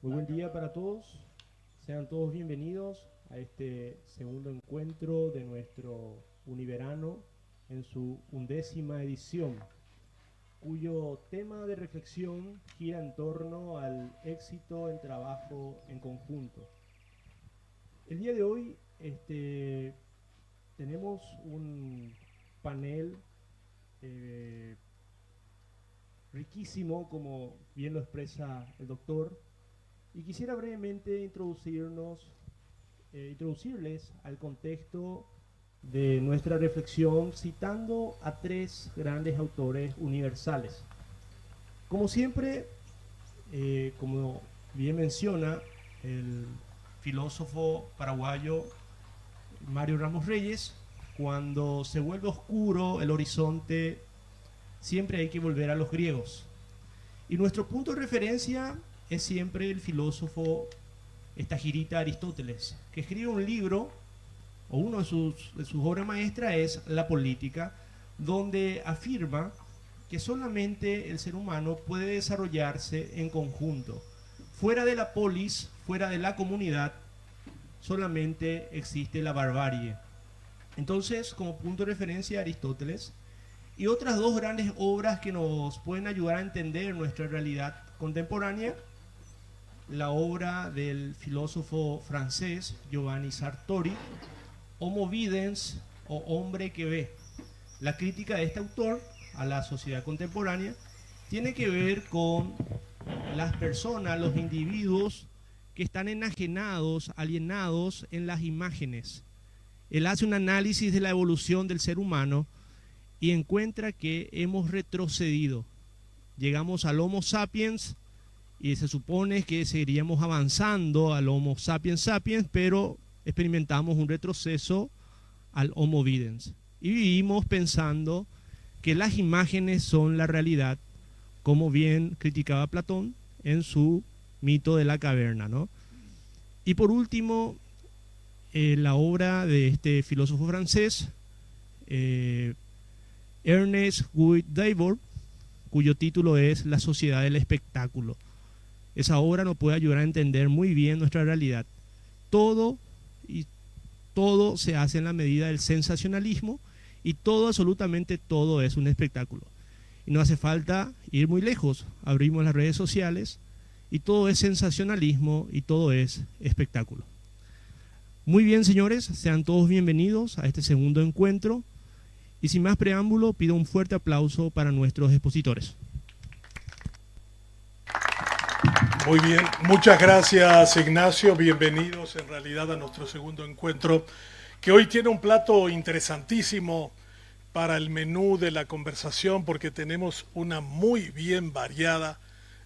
Muy buen día para todos. Sean todos bienvenidos a este segundo encuentro de nuestro Univerano en su 11ª edición, cuyo tema de reflexión gira en torno al éxito en trabajo en conjunto. El día de hoy tenemos un panel eh, riquísimo, como bien lo expresa el doctor, y quisiera brevemente introducirles al contexto de nuestra reflexión citando a tres grandes autores universales. Como siempre, como bien menciona el filósofo paraguayo Mario Ramos Reyes, cuando se vuelve oscuro el horizonte, siempre hay que volver a los griegos. Y nuestro punto de referencia es siempre el filósofo Estagirita Aristóteles, que escribe un libro, o uno de sus obras maestras es La Política, donde afirma que solamente el ser humano puede desarrollarse en conjunto. Fuera de la polis, fuera de la comunidad, solamente existe la barbarie. Entonces, como punto de referencia, Aristóteles, y otras dos grandes obras que nos pueden ayudar a entender nuestra realidad contemporánea, la obra del filósofo francés Giovanni Sartori, Homo Videns, o Hombre que ve. La crítica de este autor a la sociedad contemporánea tiene que ver con las personas, los individuos que están enajenados, alienados en las imágenes. Él hace un análisis de la evolución del ser humano y encuentra que hemos retrocedido. Llegamos al Homo sapiens y se supone que seguiríamos avanzando al Homo sapiens sapiens, pero experimentamos un retroceso al Homo videns. Y vivimos pensando que las imágenes son la realidad, como bien criticaba Platón en su mito de la caverna, ¿no? Y por último, la obra de este filósofo francés, Ernest Guy Debord, cuyo título es La sociedad del espectáculo. Esa obra nos puede ayudar a entender muy bien nuestra realidad. Todo se hace en la medida del sensacionalismo y todo, absolutamente todo, es un espectáculo. Y no hace falta ir muy lejos. Abrimos las redes sociales y todo es sensacionalismo y todo es espectáculo. Muy bien, señores, sean todos bienvenidos a este segundo encuentro. Y sin más preámbulo, pido un fuerte aplauso para nuestros expositores. Muy bien, muchas gracias, Ignacio. Bienvenidos en realidad a nuestro segundo encuentro, que hoy tiene un plato interesantísimo para el menú de la conversación, porque tenemos una muy bien variada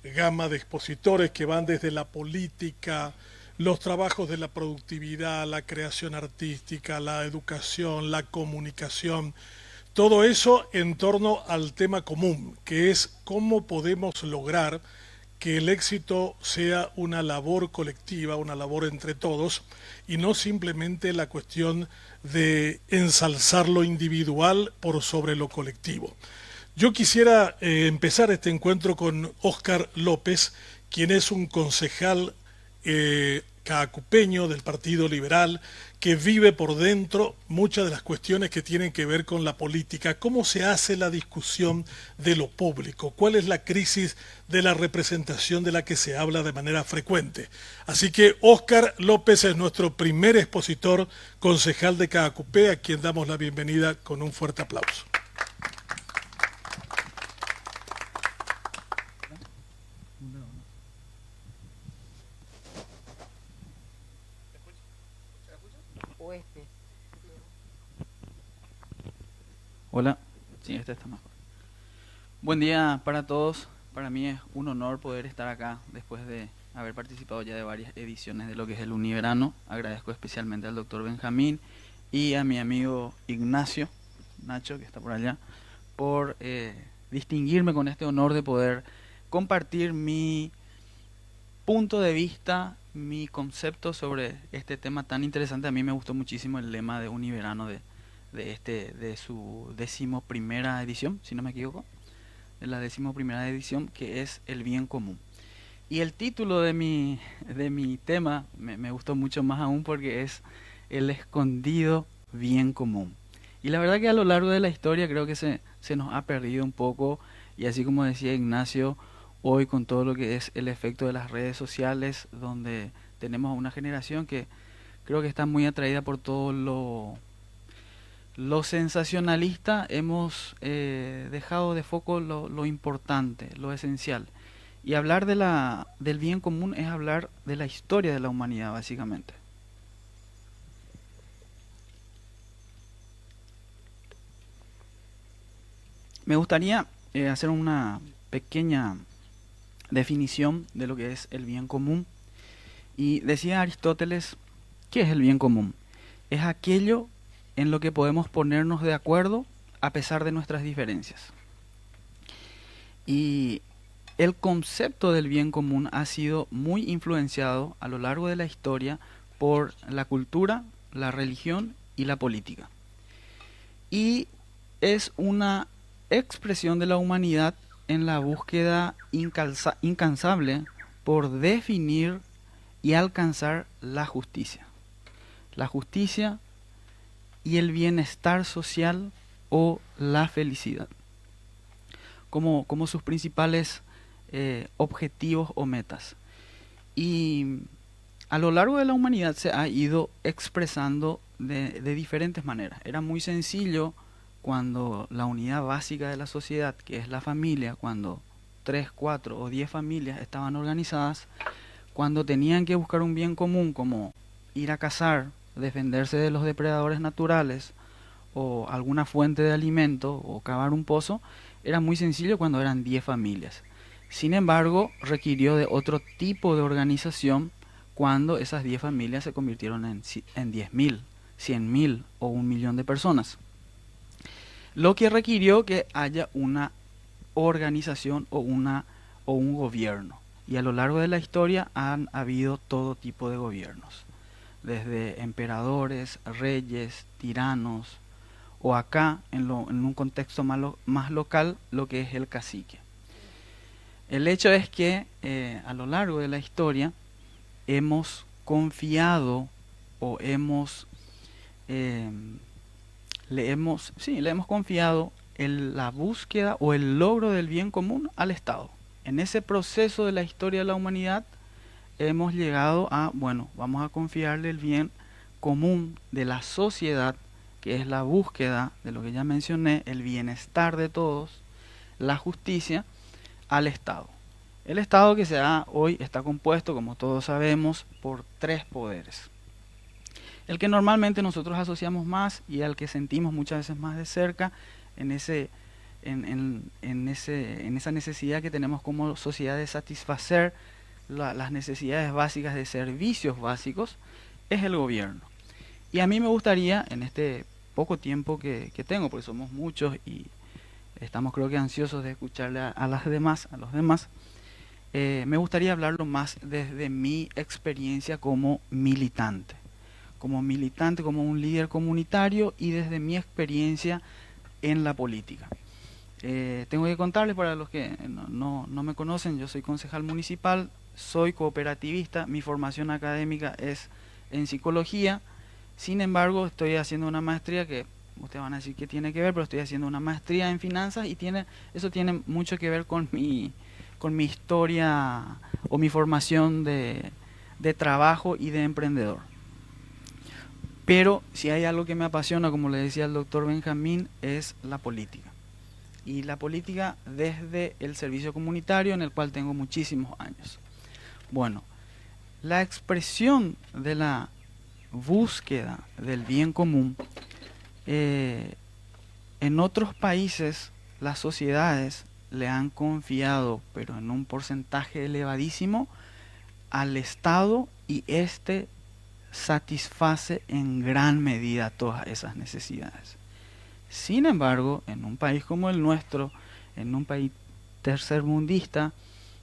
gama de expositores que van desde la política, los trabajos de la productividad, la creación artística, la educación, la comunicación. Todo eso en torno al tema común, que es cómo podemos lograr que el éxito sea una labor colectiva, una labor entre todos, y no simplemente la cuestión de ensalzar lo individual por sobre lo colectivo. Yo quisiera empezar este encuentro con Óscar López, quien es un concejal caacupeño del Partido Liberal, que vive por dentro muchas de las cuestiones que tienen que ver con la política, cómo se hace la discusión de lo público, cuál es la crisis de la representación de la que se habla de manera frecuente. Así que Óscar López es nuestro primer expositor, concejal de Caacupé, a quien damos la bienvenida con un fuerte aplauso. Hola, sí, este está mejor. Buen día para todos. Para mí es un honor poder estar acá después de haber participado ya de varias ediciones de lo que es el Univerano. Agradezco especialmente al doctor Benjamín y a mi amigo Ignacio, Nacho, que está por allá, por distinguirme con este honor de poder compartir mi punto de vista, mi concepto sobre este tema tan interesante. A mí me gustó muchísimo el lema de Univerano de su 11ª edición, si no me equivoco, de la 11ª edición, que es el bien común. Y el título de mi tema me gustó mucho más aún porque es El escondido bien común. Y la verdad que a lo largo de la historia creo que se nos ha perdido un poco, y así como decía Ignacio, hoy con todo lo que es el efecto de las redes sociales, donde tenemos a una generación que creo que está muy atraída por todo lo sensacionalista, hemos dejado de foco lo importante, lo esencial. Y hablar del bien común es hablar de la historia de la humanidad, básicamente. Me gustaría hacer una pequeña definición de lo que es el bien común. Y decía Aristóteles, ¿qué es el bien común? Es aquello en lo que podemos ponernos de acuerdo a pesar de nuestras diferencias. Y el concepto del bien común ha sido muy influenciado a lo largo de la historia por la cultura, la religión y la política. Y es una expresión de la humanidad en la búsqueda incansable por definir y alcanzar la justicia. La justicia y el bienestar social o la felicidad como sus principales objetivos o metas. Y a lo largo de la humanidad se ha ido expresando de diferentes maneras. Era muy sencillo cuando la unidad básica de la sociedad, que es la familia, cuando 3, 4 o 10 familias estaban organizadas, cuando tenían que buscar un bien común como ir a cazar, defenderse de los depredadores naturales o alguna fuente de alimento o cavar un pozo, era muy sencillo cuando eran 10 familias. Sin embargo, requirió de otro tipo de organización cuando esas 10 familias se convirtieron en 10.000, 100.000 o 1.000.000 de personas. Lo que requirió que haya una organización o un gobierno. Y a lo largo de la historia han habido todo tipo de gobiernos, desde emperadores, reyes, tiranos, o acá, en un contexto más local, lo que es el cacique. El hecho es que a lo largo de la historia hemos confiado o le hemos confiado la búsqueda o el logro del bien común al Estado. En ese proceso de la historia de la humanidad hemos llegado a, vamos a confiarle el bien común de la sociedad, que es la búsqueda de lo que ya mencioné, el bienestar de todos, la justicia, al Estado. El Estado que hoy está compuesto, como todos sabemos, por 3 poderes. El que normalmente nosotros asociamos más y al que sentimos muchas veces más de cerca en esa necesidad que tenemos como sociedad de satisfacer las necesidades básicas de servicios básicos, es el gobierno. Y a mí me gustaría, en este poco tiempo que tengo, porque somos muchos y estamos creo que ansiosos de escucharle a los demás, me gustaría hablarlo más desde mi experiencia como militante, como un líder comunitario y desde mi experiencia en la política. Tengo que contarles para los que no me conocen, yo soy concejal municipal, soy cooperativista, mi formación académica es en psicología. Sin embargo, estoy haciendo una maestría que ustedes van a decir que tiene que ver, pero estoy haciendo una maestría en finanzas y eso tiene mucho que ver con mi historia o mi formación de trabajo y de emprendedor. Pero si hay algo que me apasiona, como le decía el doctor Benjamín, es la política. Y la política desde el servicio comunitario, en el cual tengo muchísimos años. Bueno, la expresión de la búsqueda del bien común, en otros países las sociedades le han confiado, pero en un porcentaje elevadísimo, al Estado, y este satisface en gran medida todas esas necesidades. Sin embargo, en un país como el nuestro, en un país tercermundista,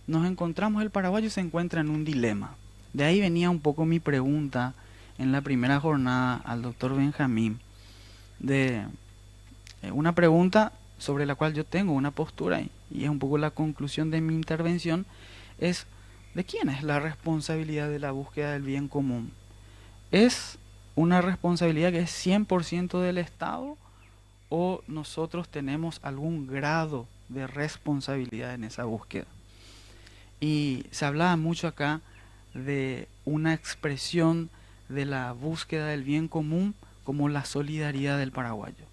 nos encontramos, el paraguayo se encuentra en un dilema. De ahí venía un poco mi pregunta en la primera jornada al doctor Benjamín, de una pregunta sobre la cual yo tengo una postura, y es un poco la conclusión de mi intervención, es ¿de quién es la responsabilidad de la búsqueda del bien común? ¿Es una responsabilidad que es 100% del Estado o nosotros tenemos algún grado de responsabilidad en esa búsqueda? Y se hablaba mucho acá de una expresión de la búsqueda del bien común como la solidaridad del paraguayo,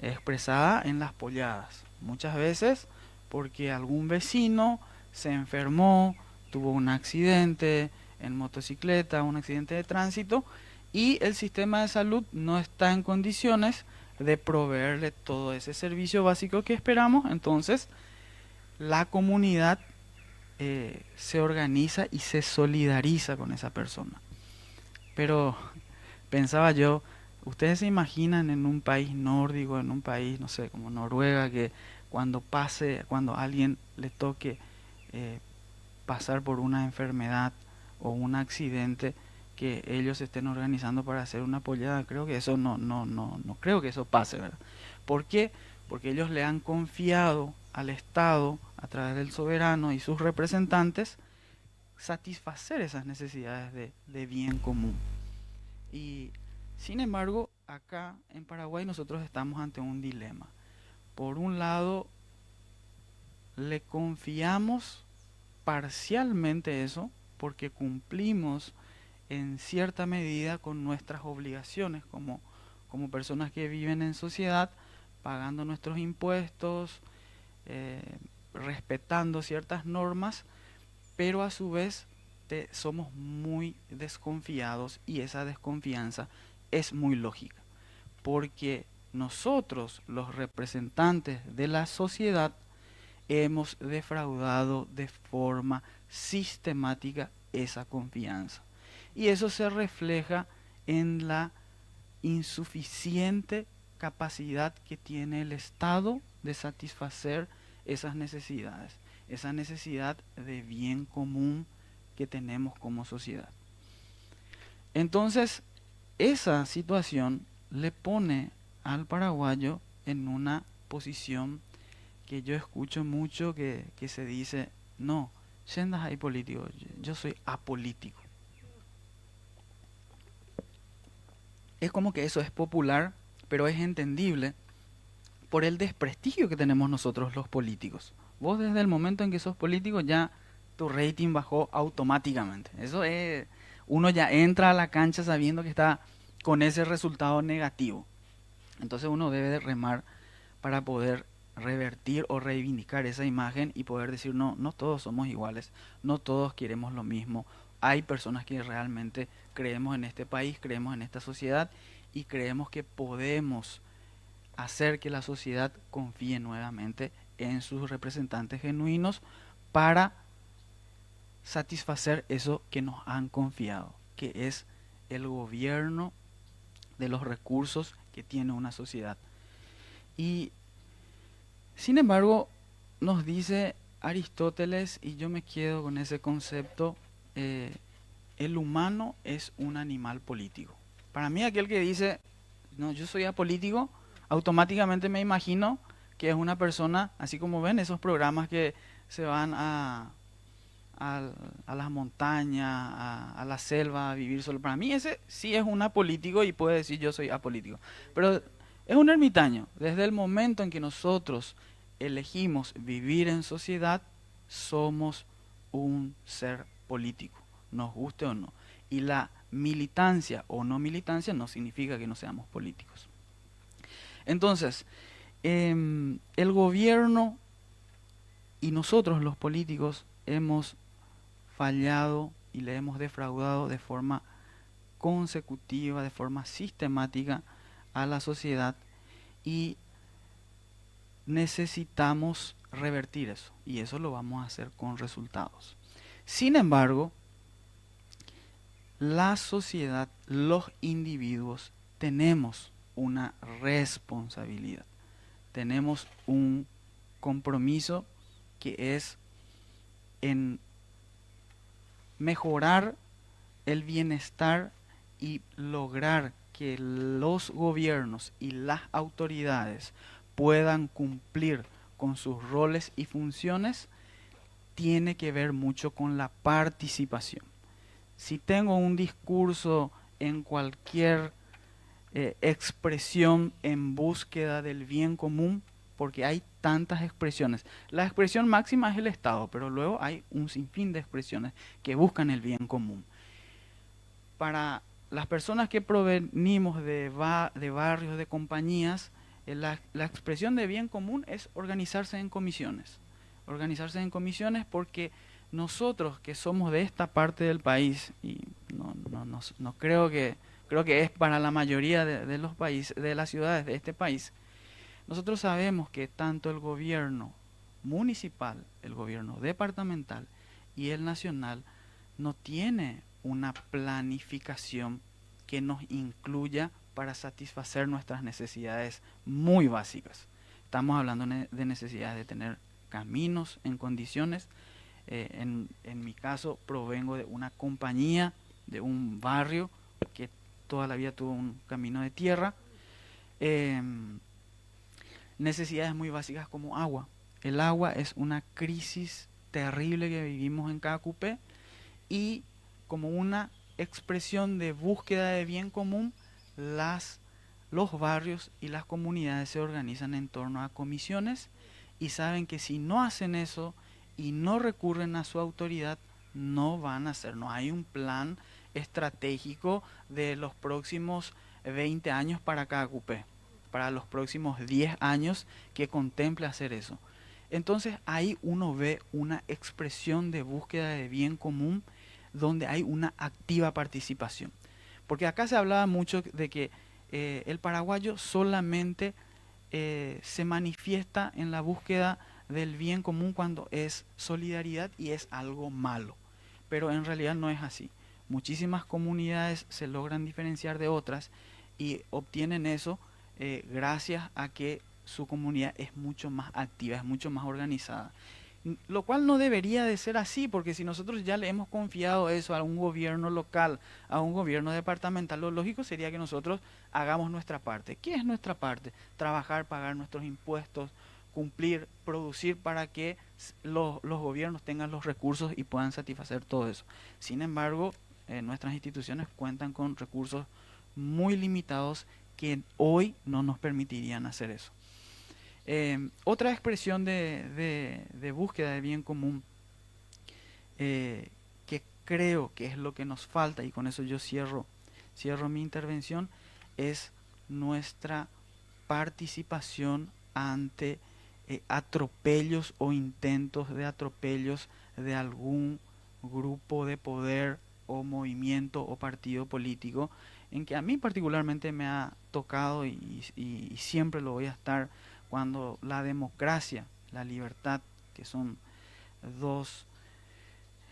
expresada en las polladas, muchas veces porque algún vecino se enfermó, tuvo un accidente en motocicleta, un accidente de tránsito, y el sistema de salud no está en condiciones de proveerle todo ese servicio básico que esperamos. Entonces la comunidad se organiza y se solidariza con esa persona. Pero pensaba yo, ¿ustedes se imaginan en un país nórdico, en un país, no sé, como Noruega, que cuando a alguien le toque eh, pasar por una enfermedad o un accidente, que ellos se estén organizando para hacer una pollada? Creo que eso no creo que eso pase, ¿verdad? ¿Por qué? Porque ellos le han confiado al Estado, a través del soberano y sus representantes, satisfacer esas necesidades de bien común. Y sin embargo, acá en Paraguay nosotros estamos ante un dilema. Por un lado, le confiamos parcialmente eso porque cumplimos en cierta medida con nuestras obligaciones como personas que viven en sociedad, pagando nuestros impuestos, respetando ciertas normas, pero a su vez somos muy desconfiados, y esa desconfianza es muy lógica, porque nosotros, los representantes de la sociedad, hemos defraudado de forma sistemática esa confianza. Y eso se refleja en la insuficiente capacidad que tiene el Estado de satisfacer esas necesidades, esa necesidad de bien común que tenemos como sociedad. Entonces, esa situación le pone al paraguayo en una posición que yo escucho mucho que se dice, no, Shendas hay político, yo soy apolítico. Es como que eso es popular, pero es entendible por el desprestigio que tenemos nosotros los políticos. Vos desde el momento en que sos político ya tu rating bajó automáticamente. Eso es, uno ya entra a la cancha sabiendo que está con ese resultado negativo. Entonces uno debe de remar para poder revertir o reivindicar esa imagen y poder decir, no, no todos somos iguales, no todos queremos lo mismo. Hay personas que realmente creemos en este país, creemos en esta sociedad y creemos que podemos hacer que la sociedad confíe nuevamente en sus representantes genuinos para satisfacer eso que nos han confiado, que es el gobierno de los recursos que tiene una sociedad. Y sin embargo, nos dice Aristóteles, y yo me quedo con ese concepto, el humano es un animal político. Para mí, aquel que dice, no, yo soy apolítico, automáticamente me imagino que es una persona, así como ven esos programas que se van a las montañas, a la selva, a vivir solo. Para mí ese sí es un apolítico y puede decir yo soy apolítico. Pero es un ermitaño. Desde el momento en que nosotros elegimos vivir en sociedad, somos un ser político, nos guste o no. Y la militancia o no militancia no significa que no seamos políticos. Entonces, el gobierno y nosotros los políticos hemos fallado y le hemos defraudado de forma consecutiva, de forma sistemática a la sociedad, y necesitamos revertir eso, y eso lo vamos a hacer con resultados. Sin embargo, la sociedad, los individuos, tenemos una responsabilidad, tenemos un compromiso que es en mejorar el bienestar y lograr que los gobiernos y las autoridades puedan cumplir con sus roles y funciones tiene que ver mucho con la participación. Si tengo un discurso en cualquier expresión en búsqueda del bien común, porque hay tantas expresiones. La expresión máxima es el Estado, pero luego hay un sinfín de expresiones que buscan el bien común. Para las personas que provenimos de barrios, de compañías, la expresión de bien común es organizarse en comisiones. Organizarse en comisiones porque nosotros que somos de esta parte del país, y no creo que es para la mayoría de los países, de las ciudades de este país, nosotros sabemos que tanto el gobierno municipal, el gobierno departamental y el nacional no tiene una planificación que nos incluya para satisfacer nuestras necesidades muy básicas. Estamos hablando de necesidades de tener caminos en condiciones. En mi caso provengo de una compañía, de un barrio que toda la vida tuvo un camino de tierra. Necesidades muy básicas como agua. El agua es una crisis terrible que vivimos en Caacupé, y como una expresión de búsqueda de bien común, los barrios y las comunidades se organizan en torno a comisiones y saben que si no hacen eso y no recurren a su autoridad, no van a hacer. No hay un plan estratégico de los próximos 20 años para Caacupé, para los próximos 10 años que contemple hacer eso. Entonces ahí uno ve una expresión de búsqueda de bien común donde hay una activa participación. Porque acá se hablaba mucho de que el paraguayo solamente se manifiesta en la búsqueda del bien común cuando es solidaridad y es algo malo. Pero en realidad no es así. Muchísimas comunidades se logran diferenciar de otras y obtienen eso gracias a que su comunidad es mucho más activa, es mucho más organizada. Lo cual no debería de ser así, porque si nosotros ya le hemos confiado eso a un gobierno local, a un gobierno departamental, lo lógico sería que nosotros hagamos nuestra parte. ¿Qué es nuestra parte? Trabajar, pagar nuestros impuestos, cumplir, producir para que los gobiernos tengan los recursos y puedan satisfacer todo eso. Sin embargo, nuestras instituciones cuentan con recursos muy limitados que hoy no nos permitirían hacer eso. Otra expresión de búsqueda de bien común que creo que es lo que nos falta, y con eso yo cierro mi intervención, es nuestra participación ante atropellos o intentos de atropellos de algún grupo de poder o movimiento o partido político, en que a mí particularmente me ha tocado y siempre lo voy a estar, cuando la democracia, la libertad, que son dos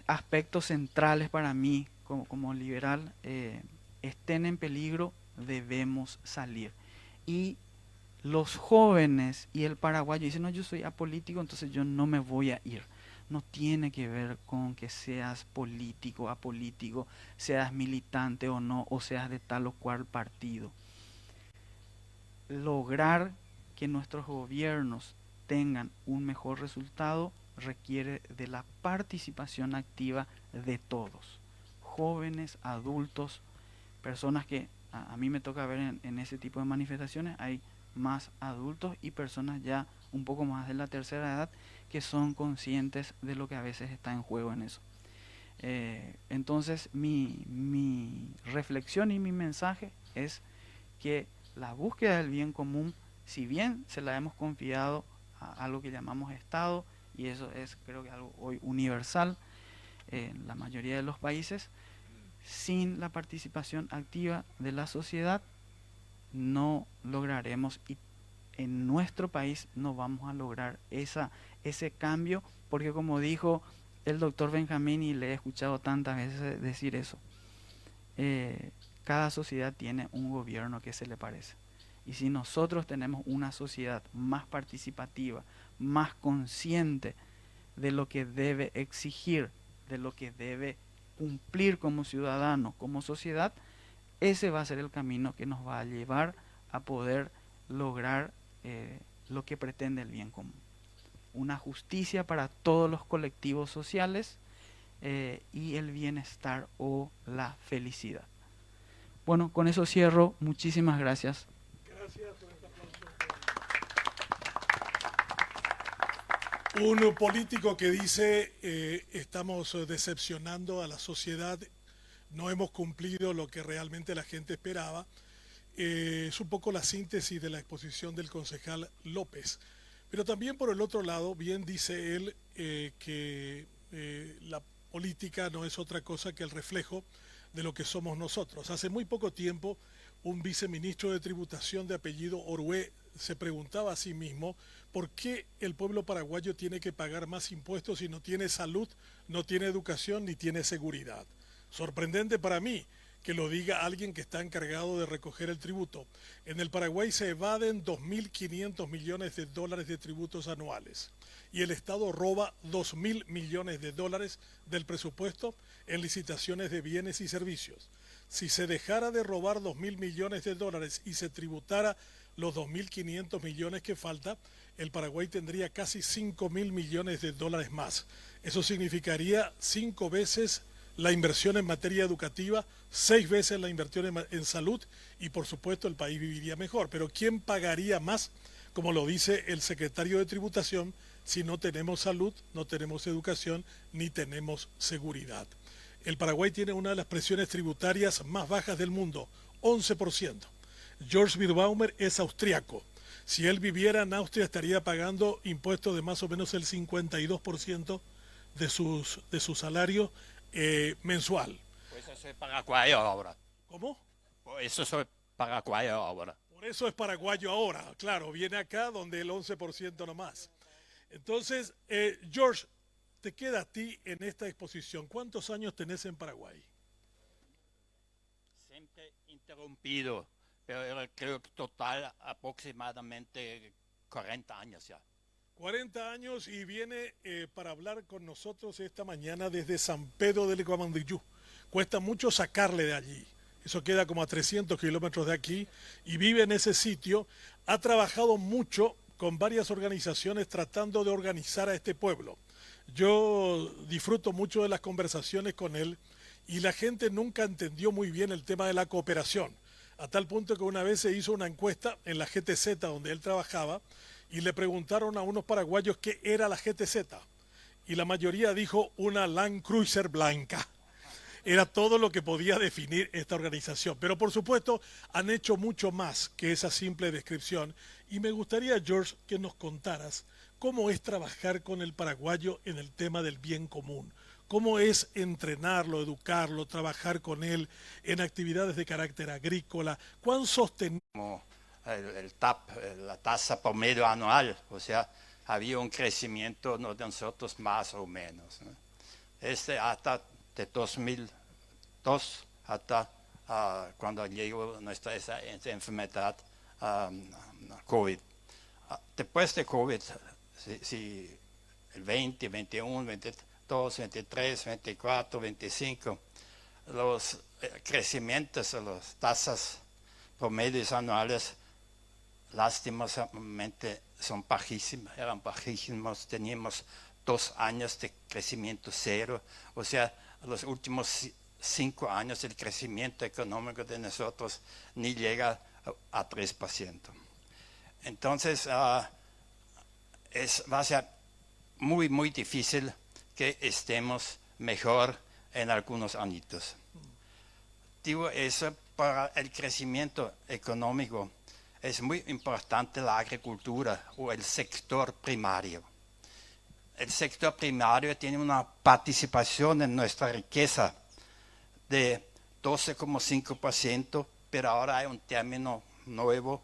aspectos centrales para mí como liberal, estén en peligro, debemos salir. Y los jóvenes y el paraguayo dicen, no, yo soy apolítico, entonces yo no me voy a ir. No tiene que ver con que seas político, apolítico, seas militante o no, o seas de tal o cual partido. Lograr que nuestros gobiernos tengan un mejor resultado requiere de la participación activa de todos, jóvenes, adultos, personas que a mí me toca ver en ese tipo de manifestaciones, hay más adultos y personas ya un poco más de la tercera edad que son conscientes de lo que a veces está en juego en eso. Entonces mi reflexión y mi mensaje es que la búsqueda del bien común, si bien se la hemos confiado a algo que llamamos Estado, y eso es creo que algo hoy universal en la mayoría de los países, sin la participación activa de la sociedad no lograremos, y en nuestro país no vamos a lograr ese cambio, porque como dijo el doctor Benjamín, y le he escuchado tantas veces decir eso, cada sociedad tiene un gobierno que se le parece. Y si nosotros tenemos una sociedad más participativa, más consciente de lo que debe exigir, de lo que debe cumplir como ciudadano, como sociedad, ese va a ser el camino que nos va a llevar a poder lograr lo que pretende el bien común. una justicia para todos los colectivos sociales y el bienestar o la felicidad. Bueno, con eso cierro. Muchísimas gracias. Gracias por este aplauso. Un político que dice estamos decepcionando a la sociedad, no hemos cumplido lo que realmente la gente esperaba. Es un poco la síntesis de la exposición del concejal López. Pero también por el otro lado, bien dice él que la política no es otra cosa que el reflejo de lo que somos nosotros. Hace muy poco tiempo, un viceministro de tributación de apellido Orué se preguntaba a sí mismo por qué el pueblo paraguayo tiene que pagar más impuestos si no tiene salud, no tiene educación ni tiene seguridad. Sorprendente para mí que lo diga alguien que está encargado de recoger el tributo. En el Paraguay se evaden 2.500 millones de dólares de tributos anuales y el Estado roba 2.000 millones de dólares del presupuesto en licitaciones de bienes y servicios. Si se dejara de robar 2.000 millones de dólares y se tributara los 2.500 millones que falta, el Paraguay tendría casi 5.000 millones de dólares más. Eso significaría 5 veces la inversión en materia educativa, 6 veces la inversión en salud y por supuesto el país viviría mejor. Pero ¿quién pagaría más, como lo dice el secretario de Tributación, si no tenemos salud, no tenemos educación, ni tenemos seguridad? El Paraguay tiene una de las presiones tributarias más bajas del mundo, 11%. George Birbaumer es austriaco. Si él viviera en Austria estaría pagando impuestos de más o menos el 52% de su salario mensual. Pues eso es paraguayo ahora. ¿Cómo? Por eso soy paraguayo ahora. Por eso es paraguayo ahora, claro, viene acá donde el 11% nomás. Entonces, George, te queda a ti en esta exposición. ¿Cuántos años tenés en Paraguay? Siempre interrumpido, pero creo que total aproximadamente 40 años ya. 40 años y viene para hablar con nosotros esta mañana desde San Pedro del Guamandillú. Cuesta mucho sacarle de allí. Eso queda como a 300 kilómetros de aquí y vive en ese sitio. Ha trabajado mucho con varias organizaciones tratando de organizar a este pueblo. Yo disfruto mucho de las conversaciones con él y la gente nunca entendió muy bien el tema de la cooperación. A tal punto que una vez se hizo una encuesta en la GTZ donde él trabajaba y le preguntaron a unos paraguayos qué era la GTZ. Y la mayoría dijo una Land Cruiser blanca. Era todo lo que podía definir esta organización. Pero por supuesto han hecho mucho más que esa simple descripción. Y me gustaría, George, que nos contaras cómo es trabajar con el paraguayo en el tema del bien común. Cómo es entrenarlo, educarlo, trabajar con él en actividades de carácter agrícola. ¿Cuán sostenible? Como el TAP, la tasa promedio anual, o sea, había un crecimiento de nosotros más o menos, ¿no? Hasta de 2002 hasta cuando llegó esa enfermedad COVID. Después de COVID, si el 20, 21, 22, 23, 24, 25, los crecimientos, las tasas promedios anuales, lastimosamente son bajísimos, eran bajísimos, teníamos 2 años de crecimiento cero, o sea, los últimos 5 años el crecimiento económico de nosotros ni llega a 3%. Entonces, va a ser muy, muy difícil que estemos mejor en algunos añitos. Digo eso, para el crecimiento económico es muy importante la agricultura o el sector primario. El sector primario tiene una participación en nuestra riqueza de 12,5%, pero ahora hay un término nuevo,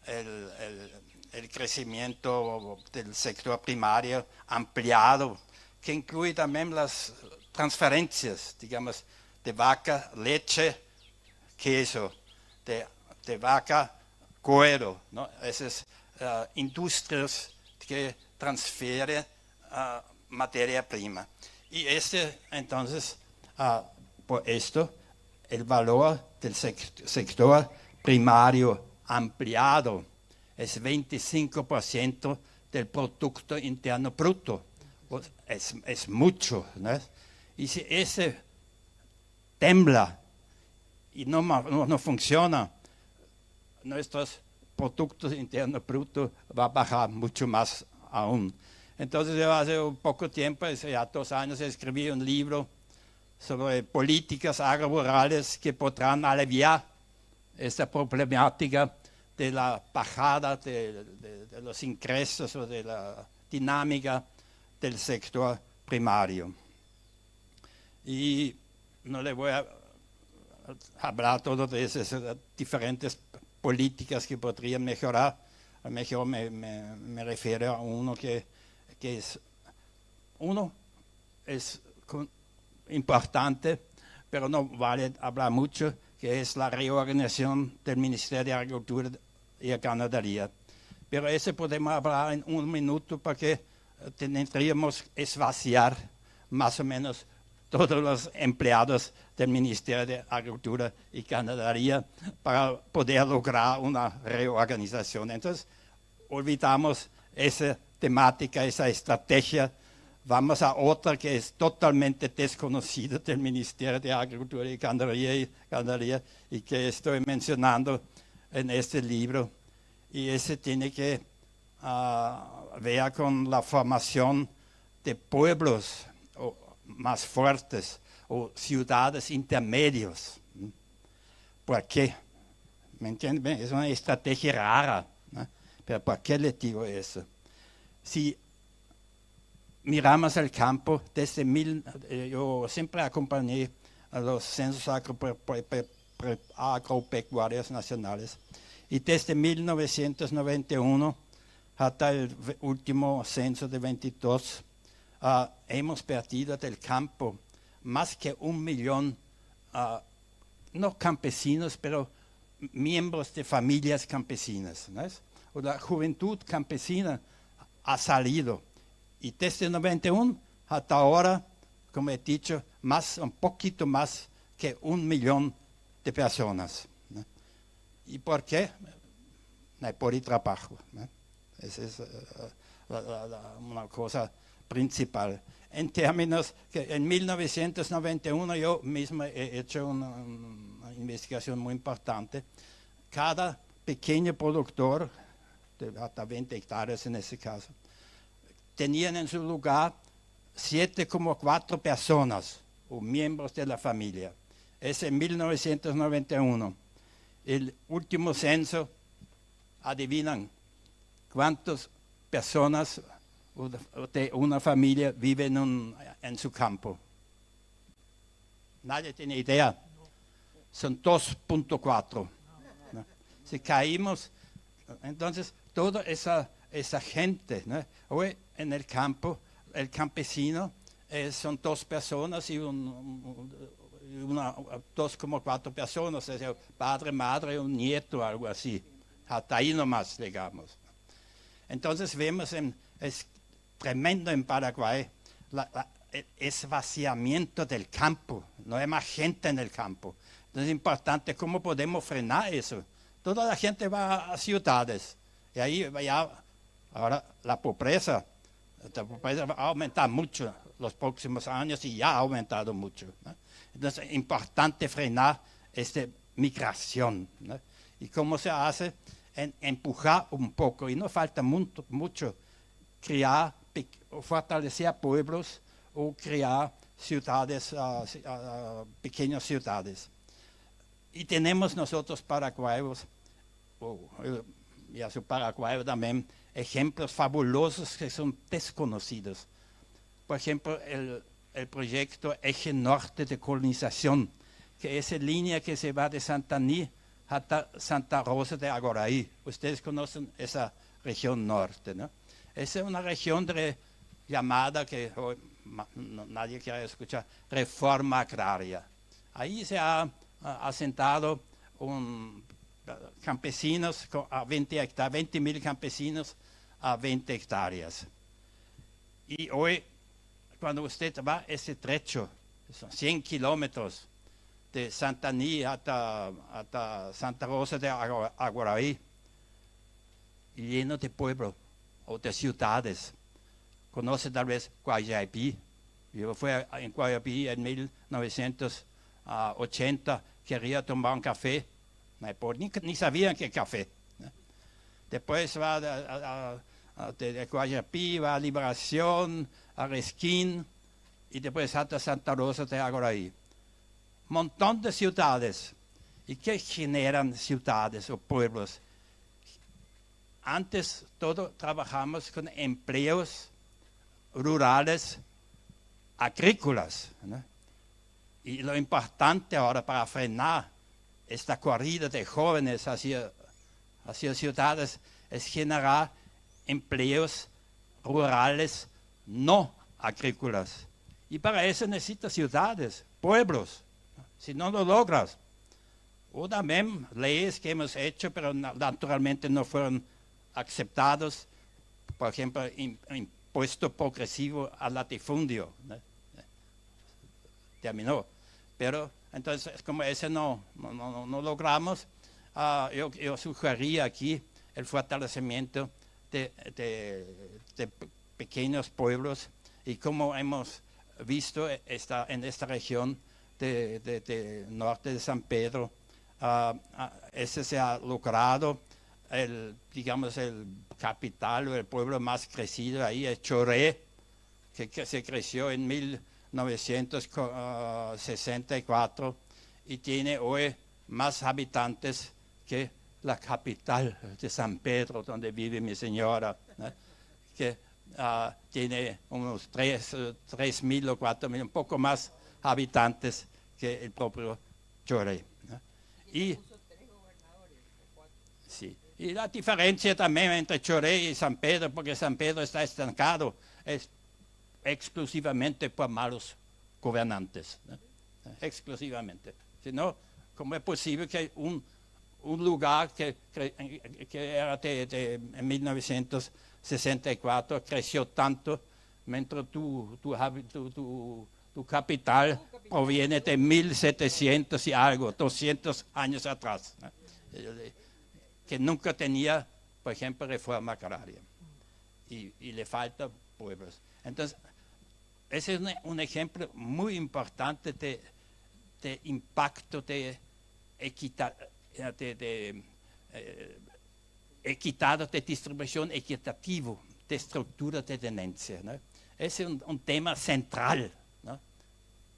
el crecimiento del sector primario ampliado, que incluye también las transferencias, digamos, de vaca, leche, queso, de vaca, cuero, ¿no? Esas industrias que transfieren materia prima. Y entonces, por esto, el valor del sector primario ampliado es 25% del Producto Interno Bruto. Es mucho, ¿no? Y si ese tembla y no funciona, nuestros productos internos brutos va a bajar mucho más aún. Entonces yo hace un poco tiempo, hace ya 2 años, escribí un libro sobre políticas agrorurales que podrán aliviar esta problemática de la bajada de los ingresos o de la dinámica del sector primario. Y no le voy a hablar todo de esas diferentes políticas que podrían mejorar. A lo mejor me refiero a uno que es importante, pero no vale hablar mucho, que es la reorganización del Ministerio de Agricultura y Ganadería. Pero eso podemos hablar en 1 minuto porque tendríamos que esvaciar más o menos todos los empleados del Ministerio de Agricultura y Ganadería para poder lograr una reorganización. Entonces, olvidamos esa temática, esa estrategia. Vamos a otra que es totalmente desconocida del Ministerio de Agricultura y Ganadería y que estoy mencionando en este libro. Y ese tiene que ver con la formación de pueblos más fuertes o ciudades intermedios. ¿Por qué? ¿Me entienden? Es una estrategia rara, ¿no? Pero ¿por qué le digo eso? Si miramos el campo, yo siempre acompañé a los censos agropecuarios nacionales y desde 1991 hasta el último censo de 22 hemos perdido del campo más que 1 millón, no campesinos, pero miembros de familias campesinas, ¿no? O la juventud campesina ha salido. Y desde el 91 hasta ahora, como he dicho, un poquito más que 1 millón de personas, ¿no? ¿Y por qué? Por el trabajo, ¿no? Esa es una cosa principal. En términos que en 1991 yo mismo he hecho una investigación muy importante. Cada pequeño productor, de hasta 20 hectáreas en ese caso, tenían en su lugar 7,4 personas o miembros de la familia. Es en 1991. El último censo, adivinan cuántas personas de una familia viven en su campo. Nadie tiene idea. Son 2,4. ¿No? Si caímos, entonces toda esa gente, ¿no? Hoy en el campo, el campesino son 2 personas y 2,4 personas, o sea, padre, madre, un nieto, algo así. Hasta ahí nomás llegamos. Entonces vemos, es tremendo en Paraguay, el esvaciamiento del campo, no hay más gente en el campo. Entonces es importante cómo podemos frenar eso. Toda la gente va a ciudades y ahí ahora la pobreza va a aumentar mucho los próximos años y ya ha aumentado mucho, ¿no? Entonces es importante frenar esta migración, ¿no? ¿Y cómo se hace? Empujar un poco, y no falta mucho, crear o fortalecer pueblos o crear ciudades, pequeñas ciudades. Y tenemos nosotros paraguayos, y a su paraguayo también, ejemplos fabulosos que son desconocidos. Por ejemplo, el proyecto Eje Norte de Colonización, que es la línea que se va de Santaní hasta Santa Rosa de Agoraí. Ustedes conocen esa región norte, ¿no? Esa es una región llamada, que hoy nadie quiere escuchar, reforma agraria. Ahí se ha asentado campesinos a 20.000 campesinos a 20 hectáreas. Y hoy, cuando usted va a ese trecho, son 100 kilómetros, de Santaní hasta Santa Rosa de Agoraí, lleno de pueblo, o de ciudades. Conoce tal vez Guayaquil. Yo fui en Guayaquil en 1980, quería tomar un café, ni sabían qué café. Después va de Guayaquil, va a Liberación, a Resquín, y después hasta Santa Rosa de Agoraí. Montón de ciudades. ¿Y qué generan ciudades o pueblos? Antes todo trabajamos con empleos rurales, agrícolas, ¿no? Y lo importante ahora para frenar esta corrida de jóvenes hacia ciudades es generar empleos rurales no agrícolas. Y para eso necesitas ciudades, pueblos. Si no lo logras, o también leyes que hemos hecho, pero naturalmente no fueron aceptados, por ejemplo, impuesto progresivo al latifundio, ¿no? Terminó. Pero entonces, como ese no logramos, yo sugería aquí el fortalecimiento de pequeños pueblos, y como hemos visto en esta región de norte de San Pedro, ese se ha logrado. Digamos, el capital o el pueblo más crecido ahí es Choré, que se creció en 1964 y tiene hoy más habitantes que la capital de San Pedro, donde vive mi señora, ¿no? Que tiene unos 3.000 o 4.000, un poco más habitantes que el propio Choré, ¿no? Y sí. Y la diferencia también entre Choré y San Pedro, porque San Pedro está estancado, es exclusivamente por malos gobernantes, ¿no? Exclusivamente. Si no, ¿cómo es posible que un lugar que era en 1964 creció tanto, mientras tu capital proviene de 1700 y algo, 200 años atrás, ¿no? Que nunca tenía, por ejemplo, reforma agraria, y le falta pueblos. Entonces, ese es un ejemplo muy importante de impacto de equitado, de distribución equitativo, de estructura de tenencia, ¿no? Ese es un tema central, ¿no?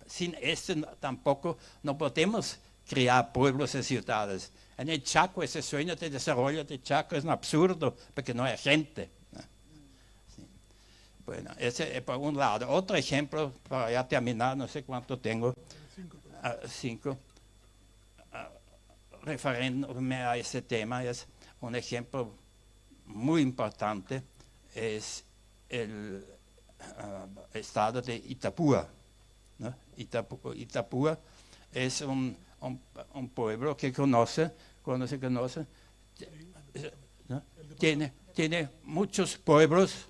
Sin este tampoco no podemos crear pueblos y ciudades. En el Chaco, ese sueño de desarrollo de Chaco es un absurdo, porque no hay gente, ¿no? Sí. Bueno, ese es por un lado. Otro ejemplo, para ya terminar, no sé cuánto tengo, 5, refiriéndome a ese tema, es un ejemplo muy importante, es el estado de Itapúa, ¿no? Itapúa es un pueblo que cuando se conoce, ¿no? Tiene muchos pueblos,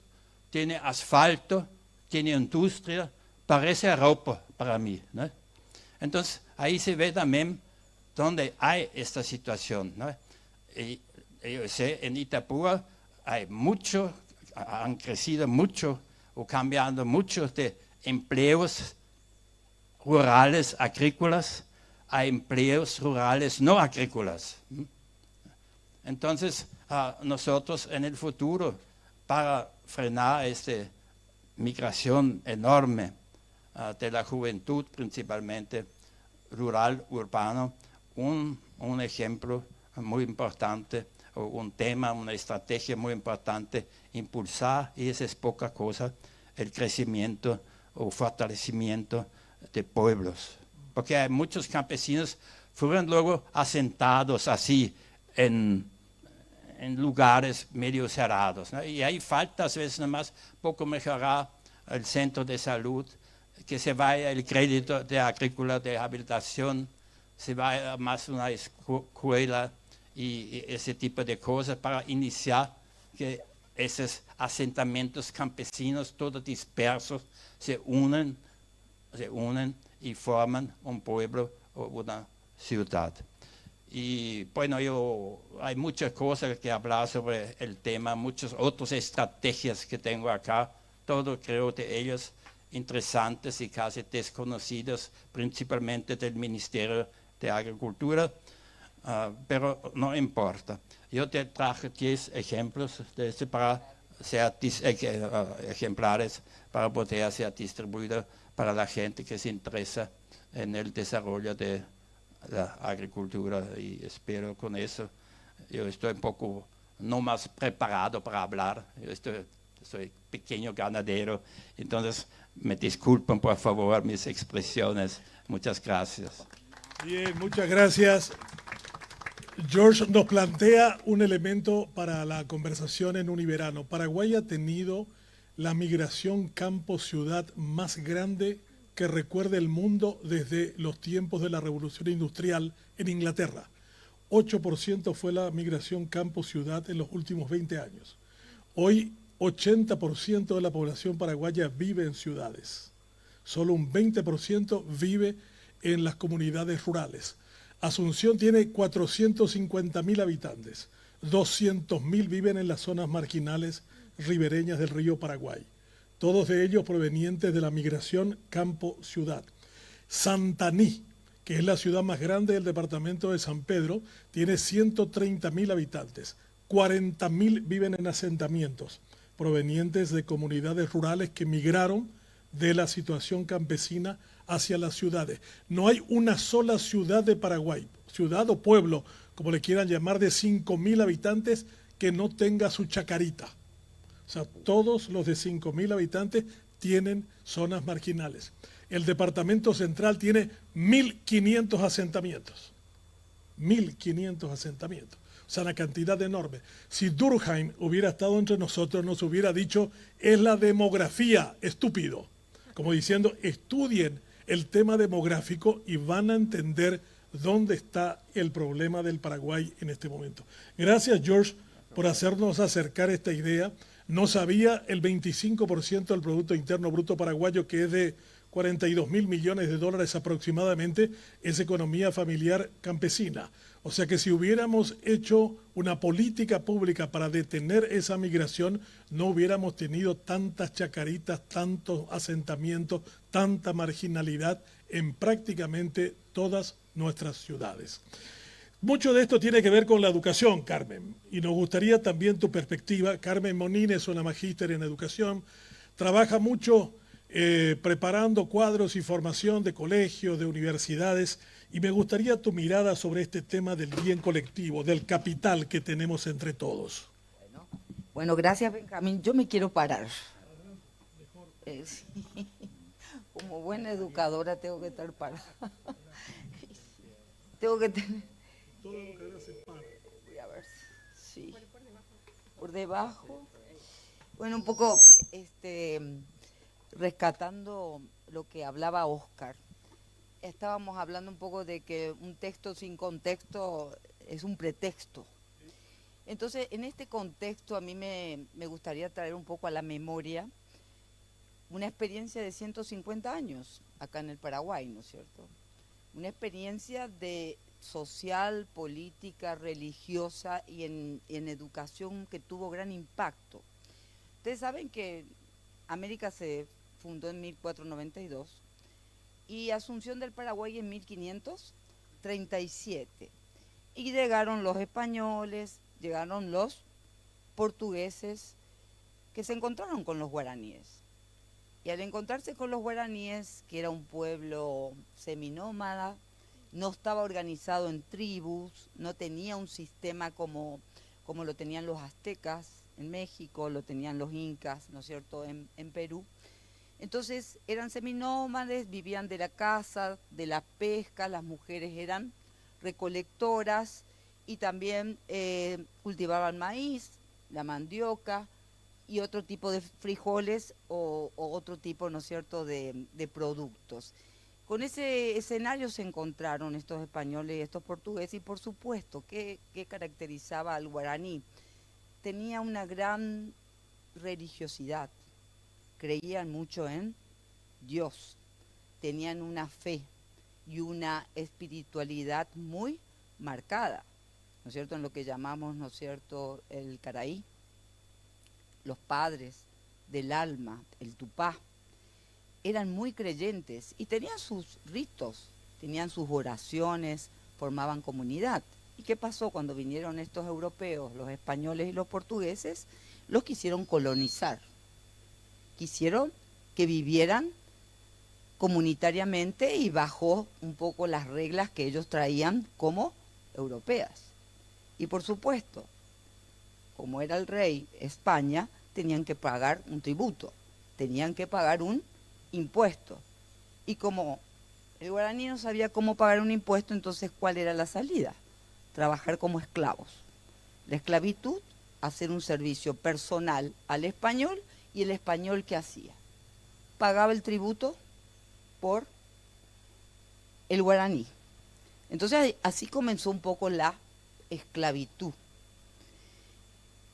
tiene asfalto, tiene industria, parece Europa para mí, ¿no? Entonces, ahí se ve también donde hay esta situación, ¿no? Y yo sé, en Itapúa hay mucho, han crecido mucho o cambiando muchos de empleos rurales agrícolas a empleos rurales no agrícolas. Entonces, nosotros en el futuro, para frenar esta migración enorme de la juventud, principalmente rural, urbano, un ejemplo muy importante, o un tema, una estrategia muy importante, impulsar, y eso es poca cosa, el crecimiento o fortalecimiento de pueblos. Porque hay muchos campesinos fueron luego asentados así en lugares medio cerrados, ¿no? Y hay falta a veces nomás poco mejorar el centro de salud, que se vaya el crédito de agrícola de habilitación, se vaya más una escuela y ese tipo de cosas para iniciar que esos asentamientos campesinos todos dispersos se unen y forman un pueblo o una ciudad. Y bueno, hay muchas cosas que hablar sobre el tema, muchas otras estrategias que tengo acá, todo creo de ellas interesantes y casi desconocidas, principalmente del Ministerio de Agricultura, pero no importa. Yo te traje 10 ejemplos de este para ser ejemplares para poder ser distribuidos para la gente que se interesa en el desarrollo de la agricultura, y espero con eso. Yo estoy un poco no más preparado para hablar. Soy pequeño ganadero, entonces me disculpan por favor mis expresiones. Muchas gracias. Bien, muchas gracias. George nos plantea un elemento para la conversación en Univerano. Paraguay ha tenido la migración campo-ciudad más grande que recuerde el mundo desde los tiempos de la Revolución Industrial en Inglaterra. 8% fue la migración campo-ciudad en los últimos 20 años. Hoy 80% de la población paraguaya vive en ciudades. Solo un 20% vive en las comunidades rurales. Asunción tiene 450.000 habitantes. 200.000 viven en las zonas marginales ribereñas del río Paraguay. Todos de ellos provenientes de la migración campo-ciudad. Santaní, que es la ciudad más grande del departamento de San Pedro, tiene 130.000 habitantes. 40.000 viven en asentamientos, provenientes de comunidades rurales que migraron de la situación campesina hacia las ciudades. No hay una sola ciudad de Paraguay, ciudad o pueblo, como le quieran llamar, de 5.000 habitantes que no tenga su chacarita. O sea, todos los de 5.000 habitantes tienen zonas marginales. El departamento central tiene 1.500 asentamientos. 1.500 asentamientos. O sea, una cantidad enorme. Si Durkheim hubiera estado entre nosotros, nos hubiera dicho, es la demografía, estúpido. Como diciendo, estudien el tema demográfico y van a entender dónde está el problema del Paraguay en este momento. Gracias, George, por hacernos acercar esta idea. No sabía el 25% del Producto Interno Bruto paraguayo, que es de 42.000 millones de dólares aproximadamente, es economía familiar campesina. O sea que si hubiéramos hecho una política pública para detener esa migración, no hubiéramos tenido tantas chacaritas, tantos asentamientos, tanta marginalidad en prácticamente todas nuestras ciudades. Mucho de esto tiene que ver con la educación, Carmen, y nos gustaría también tu perspectiva. Carmen Monín es una magíster en educación, trabaja mucho preparando cuadros y formación de colegios, de universidades, y me gustaría tu mirada sobre este tema del bien colectivo, del capital que tenemos entre todos. Bueno, gracias, Benjamín. Yo me quiero parar. Sí. Como buena educadora tengo que estar parada. Tengo que tener... Todo lo que se para. Voy a ver, sí. Por debajo. Bueno, un poco rescatando lo que hablaba Oscar. Estábamos hablando un poco de que un texto sin contexto es un pretexto. Entonces, en este contexto a mí me gustaría traer un poco a la memoria una experiencia de 150 años acá en el Paraguay, ¿no es cierto? Una experiencia de social, política, religiosa y en educación que tuvo gran impacto. Ustedes saben que América se fundó en 1492 y Asunción del Paraguay en 1537. Y llegaron los españoles, llegaron los portugueses que se encontraron con los guaraníes. Y al encontrarse con los guaraníes, que era un pueblo seminómada, no estaba organizado en tribus, no tenía un sistema como lo tenían los aztecas en México, lo tenían los incas, ¿no es cierto?, en Perú. Entonces eran seminómades, vivían de la caza, de la pesca, las mujeres eran recolectoras y también cultivaban maíz, la mandioca y otro tipo de frijoles o otro tipo, ¿no es cierto?, de productos. Con ese escenario se encontraron estos españoles y estos portugueses y por supuesto, ¿qué caracterizaba al guaraní? Tenía una gran religiosidad, creían mucho en Dios, tenían una fe y una espiritualidad muy marcada, ¿no es cierto?, en lo que llamamos, ¿no es cierto?, el Caraí, los padres del alma, el Tupá, eran muy creyentes y tenían sus ritos, tenían sus oraciones, formaban comunidad. ¿Y qué pasó cuando vinieron estos europeos, los españoles y los portugueses? Los quisieron colonizar, quisieron que vivieran comunitariamente y bajo un poco las reglas que ellos traían como europeas. Y por supuesto, como era el rey España, tenían que pagar un tributo, tenían que pagar un impuesto. Y como el guaraní no sabía cómo pagar un impuesto, entonces ¿cuál era la salida? Trabajar como esclavos. La esclavitud, hacer un servicio personal al español, y el español ¿qué hacía? Pagaba el tributo por el guaraní. Entonces así comenzó un poco la esclavitud.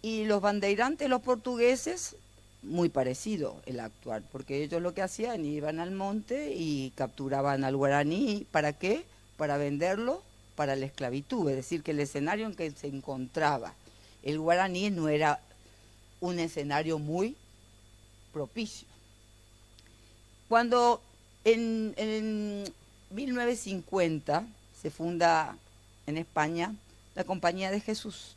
Y los bandeirantes, los portugueses, muy parecido el actuar, porque ellos lo que hacían, iban al monte y capturaban al guaraní. ¿Para qué? Para venderlo para la esclavitud, es decir, que el escenario en que se encontraba el guaraní no era un escenario muy propicio. Cuando en 1950 se funda en España la Compañía de Jesús,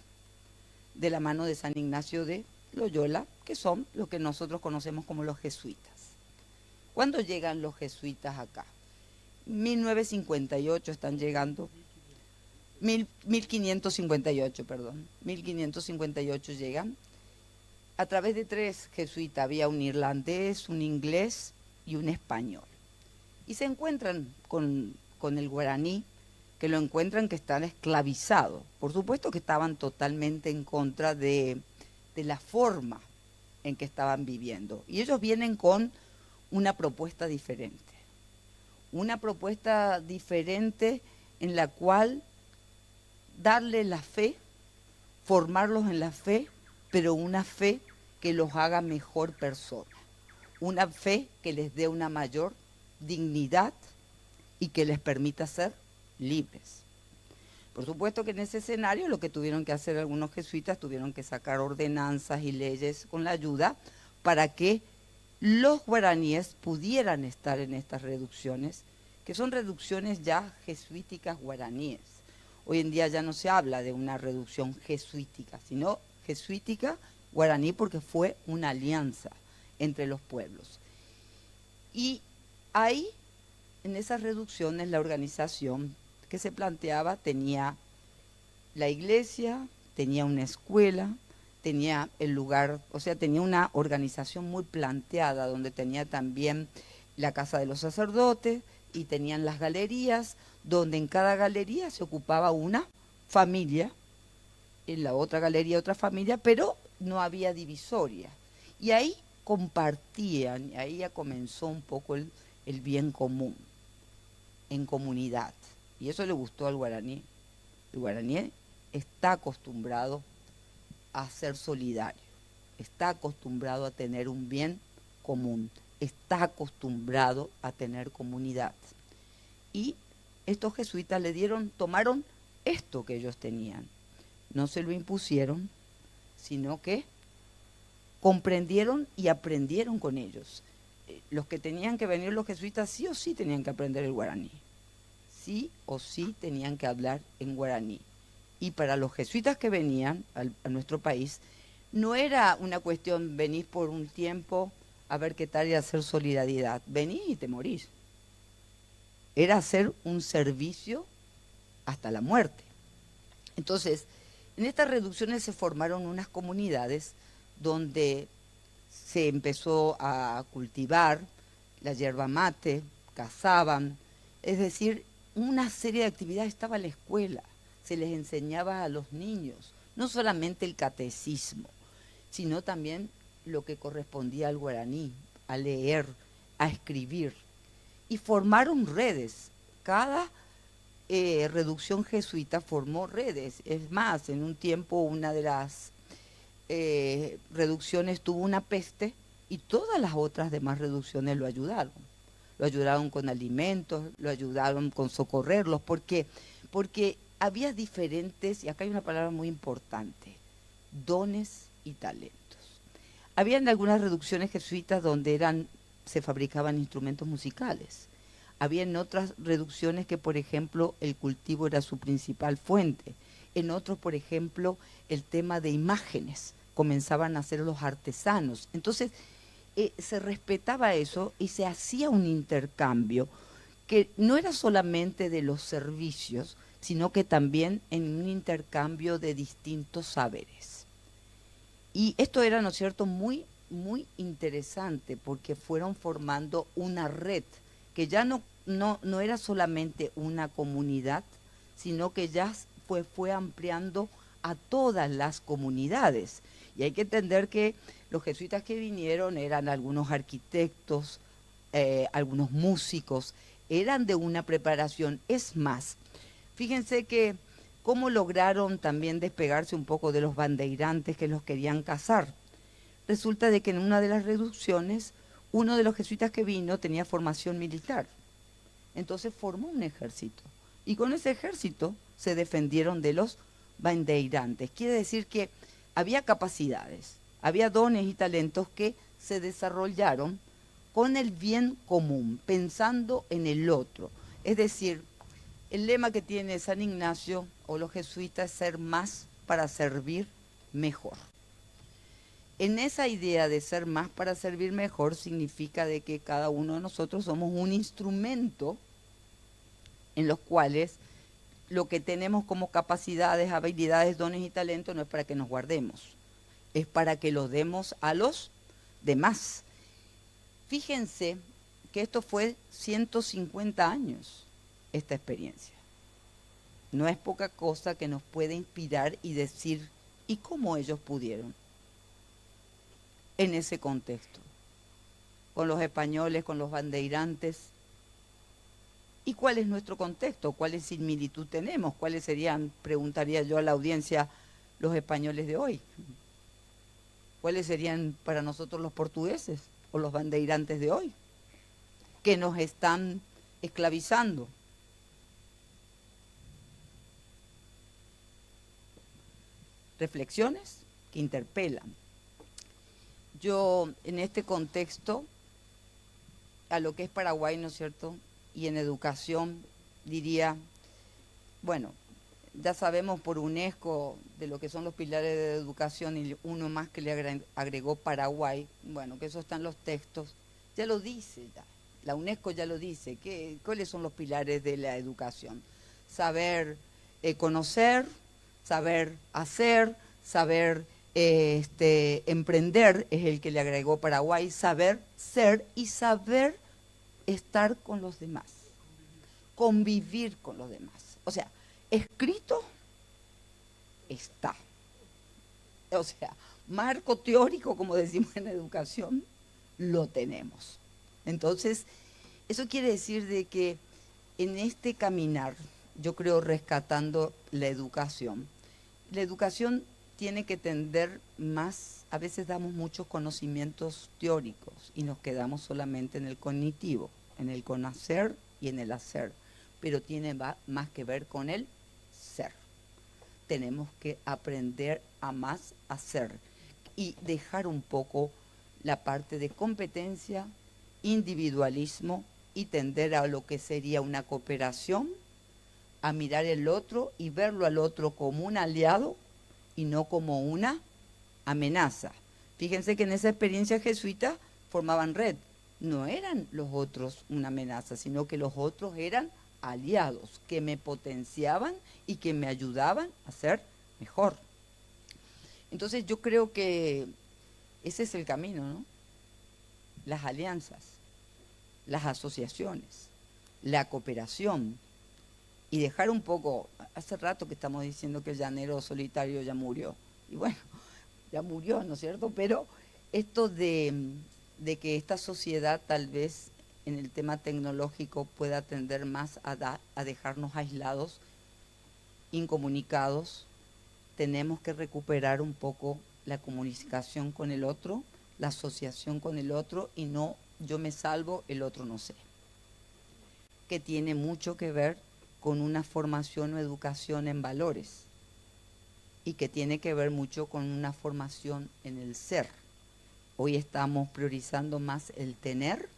de la mano de San Ignacio de Loyola, que son lo que nosotros conocemos como los jesuitas. ¿Cuándo llegan los jesuitas acá? 1958 están llegando, 1558, perdón, 1558 llegan. A través de 3 jesuitas, había un irlandés, un inglés y un español. Y se encuentran con el guaraní, que lo encuentran que están esclavizados. Por supuesto que estaban totalmente en contra de la forma en que estaban viviendo. Y ellos vienen con una propuesta diferente. Una propuesta diferente en la cual darle la fe, formarlos en la fe, pero una fe que los haga mejor persona. Una fe que les dé una mayor dignidad y que les permita ser libres. Por supuesto que en ese escenario lo que tuvieron que hacer algunos jesuitas, tuvieron que sacar ordenanzas y leyes con la ayuda para que los guaraníes pudieran estar en estas reducciones, que son reducciones ya jesuíticas guaraníes. Hoy en día ya no se habla de una reducción jesuítica, sino jesuítica guaraní, porque fue una alianza entre los pueblos. Y ahí, en esas reducciones, la organización que se planteaba tenía la iglesia, tenía una escuela, tenía el lugar, o sea, tenía una organización muy planteada, donde tenía también la casa de los sacerdotes y tenían las galerías, donde en cada galería se ocupaba una familia, en la otra galería otra familia, pero no había divisoria. Y ahí compartían, y ahí ya comenzó un poco el bien común, en comunidad. Y eso le gustó al guaraní. El guaraní está acostumbrado a ser solidario, está acostumbrado a tener un bien común, está acostumbrado a tener comunidad. Y estos jesuitas tomaron esto que ellos tenían. No se lo impusieron, sino que comprendieron y aprendieron con ellos. Los que tenían que venir los jesuitas sí o sí tenían que aprender el guaraní. Sí o sí tenían que hablar en guaraní. Y para los jesuitas que venían a nuestro país, no era una cuestión, venís por un tiempo a ver qué tal y hacer solidaridad. Venís y te morís. Era hacer un servicio hasta la muerte. Entonces, en estas reducciones se formaron unas comunidades donde se empezó a cultivar la yerba mate, cazaban, es decir, una serie de actividades. Estaba la escuela, se les enseñaba a los niños, no solamente el catecismo, sino también lo que correspondía al guaraní, a leer, a escribir. Y formaron redes. Cada reducción jesuita formó redes. Es más, en un tiempo una de las reducciones tuvo una peste y todas las otras demás reducciones lo ayudaron. Lo ayudaron con alimentos, lo ayudaron con socorrerlos. ¿Por qué? Porque había diferentes, y acá hay una palabra muy importante, dones y talentos. Habían algunas reducciones jesuitas donde se fabricaban instrumentos musicales. Habían otras reducciones que, por ejemplo, el cultivo era su principal fuente. En otros, por ejemplo, el tema de imágenes comenzaban a hacer los artesanos. Entonces, se respetaba eso y se hacía un intercambio que no era solamente de los servicios, sino que también en un intercambio de distintos saberes. Y esto era, ¿no es cierto?, muy, muy interesante porque fueron formando una red que ya no era solamente una comunidad, sino que ya fue ampliando a todas las comunidades. Y hay que entender que los jesuitas que vinieron eran algunos arquitectos, algunos músicos, eran de una preparación. Es más, fíjense que cómo lograron también despegarse un poco de los bandeirantes que los querían cazar. Resulta de que en una de las reducciones, uno de los jesuitas que vino tenía formación militar. Entonces formó un ejército. Y con ese ejército se defendieron de los bandeirantes. Quiere decir que había capacidades, había dones y talentos que se desarrollaron con el bien común, pensando en el otro. Es decir, el lema que tiene San Ignacio o los jesuitas es ser más para servir mejor. En esa idea de ser más para servir mejor significa de que cada uno de nosotros somos un instrumento en los cuales lo que tenemos como capacidades, habilidades, dones y talentos no es para que nos guardemos, es para que los demos a los demás. Fíjense que esto fue 150 años, esta experiencia. No es poca cosa que nos puede inspirar y decir, ¿y cómo ellos pudieron? En ese contexto, con los españoles, con los bandeirantes. ¿Y cuál es nuestro contexto? ¿Cuál similitud tenemos? ¿Cuáles serían, preguntaría yo a la audiencia, los españoles de hoy? ¿Cuáles serían para nosotros los portugueses o los bandeirantes de hoy? Que nos están esclavizando. Reflexiones que interpelan. Yo, en este contexto, a lo que es Paraguay, ¿no es cierto?, y en educación, diría, bueno, ya sabemos por UNESCO de lo que son los pilares de educación y uno más que le agregó Paraguay, bueno, que eso está en los textos, ya lo dice, ya. La UNESCO ya lo dice, ¿cuáles son los pilares de la educación? Saber conocer, saber hacer, saber emprender, es el que le agregó Paraguay, saber ser y saber estar con los demás, convivir con los demás. O sea, escrito está. O sea, marco teórico, como decimos en educación, lo tenemos. Entonces, eso quiere decir de que en este caminar, yo creo rescatando la educación tiene que tender más, a veces damos muchos conocimientos teóricos y nos quedamos solamente en el cognitivo, en el conocer y en el hacer, pero tiene más que ver con el ser. Tenemos que aprender a más hacer y dejar un poco la parte de competencia, individualismo y tender a lo que sería una cooperación, a mirar el otro y verlo al otro como un aliado y no como una amenaza. Fíjense que en esa experiencia jesuita formaban red. No eran los otros una amenaza, sino que los otros eran aliados que me potenciaban y que me ayudaban a ser mejor. Entonces yo creo que ese es el camino, ¿no? Las alianzas, las asociaciones, la cooperación y dejar un poco, hace rato que estamos diciendo que el llanero solitario ya murió, y bueno, ya murió, ¿no es cierto? Pero esto de que esta sociedad tal vez en el tema tecnológico pueda tender más a dejarnos aislados, incomunicados, tenemos que recuperar un poco la comunicación con el otro, la asociación con el otro y no yo me salvo, el otro no sé. Que tiene mucho que ver con una formación o educación en valores y que tiene que ver mucho con una formación en el ser. Hoy estamos priorizando más el tener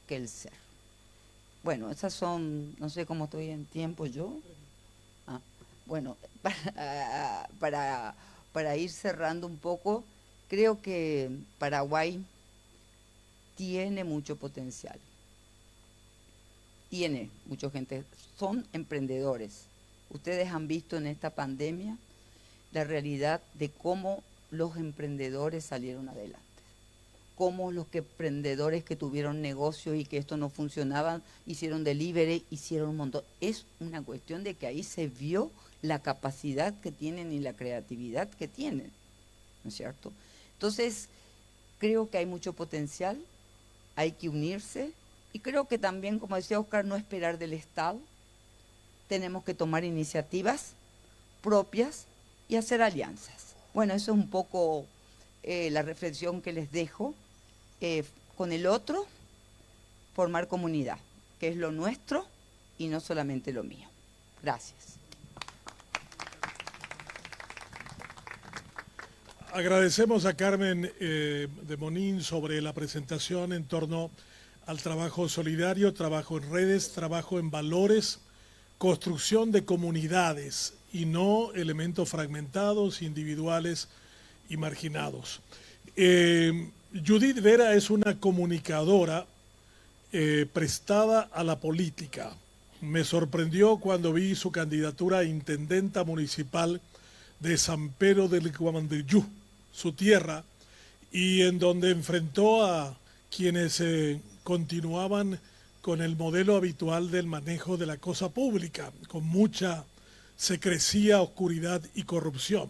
que el ser. Bueno, esas son, no sé cómo estoy en tiempo yo. Bueno, para ir cerrando un poco, creo que Paraguay tiene mucho potencial. Tiene mucha gente, son emprendedores. Ustedes han visto en esta pandemia la realidad de cómo los emprendedores salieron adelante. Cómo los emprendedores que tuvieron negocios y que esto no funcionaba, hicieron delivery, hicieron un montón. Es una cuestión de que ahí se vio la capacidad que tienen y la creatividad que tienen, ¿no es cierto? Entonces, creo que hay mucho potencial, hay que unirse, y creo que también, como decía Oscar, no esperar del Estado, tenemos que tomar iniciativas propias y hacer alianzas. Bueno, eso es un poco la reflexión que les dejo. Con el otro, formar comunidad, que es lo nuestro y no solamente lo mío. Gracias. Agradecemos a Carmen de Monín sobre la presentación en torno al trabajo solidario, trabajo en redes, trabajo en valores, construcción de comunidades y no elementos fragmentados, individuales y marginados. Judith Vera es una comunicadora prestada a la política. Me sorprendió cuando vi su candidatura a intendenta municipal de San Pedro del Guamandillú, su tierra, y en donde enfrentó a quienes continuaban con el modelo habitual del manejo de la cosa pública, con mucha secrecía, oscuridad y corrupción.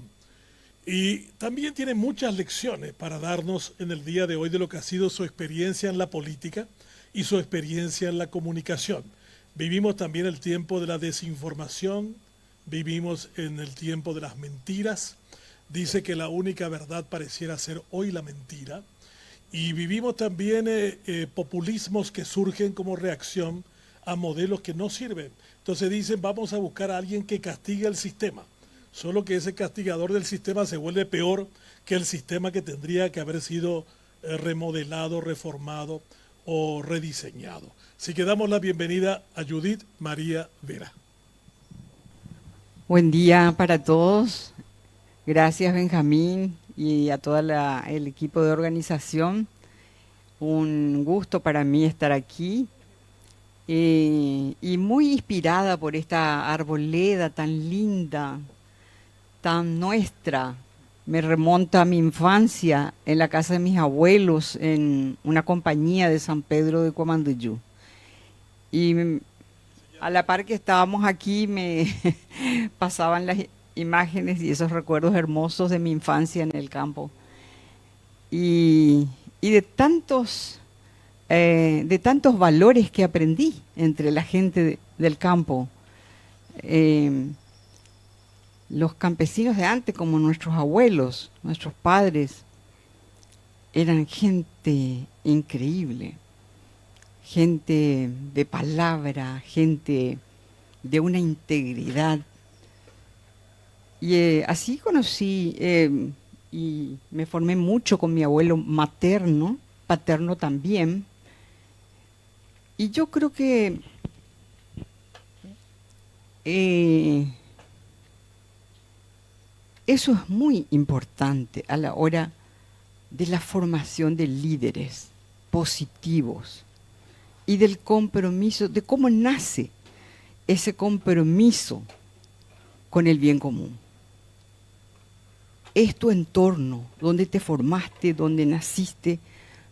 Y también tiene muchas lecciones para darnos en el día de hoy de lo que ha sido su experiencia en la política y su experiencia en la comunicación. Vivimos también el tiempo de la desinformación, vivimos en el tiempo de las mentiras. Dice que la única verdad pareciera ser hoy la mentira. Y vivimos también populismos que surgen como reacción a modelos que no sirven. Entonces dicen, vamos a buscar a alguien que castigue el sistema. Solo que ese castigador del sistema se vuelve peor que el sistema que tendría que haber sido remodelado, reformado o rediseñado. Así que damos la bienvenida a Judith María Vera. Buen día para todos. Gracias, Benjamín, y a todo el equipo de organización. Un gusto para mí estar aquí y muy inspirada por esta arboleda tan linda, tan nuestra. Me remonta a mi infancia en la casa de mis abuelos, en una compañía de San Pedro de Cuamanduyú. Y a la par que estábamos aquí me pasaban las imágenes y esos recuerdos hermosos de mi infancia en el campo. Y de tantos valores que aprendí entre la gente del campo. Los campesinos de antes, como nuestros abuelos, nuestros padres, eran gente increíble, gente de palabra, gente de una integridad. Y así conocí y me formé mucho con mi abuelo materno, paterno también. Y yo creo que eso es muy importante a la hora de la formación de líderes positivos y del compromiso, de cómo nace ese compromiso con el bien común. Es tu entorno, donde te formaste, donde naciste,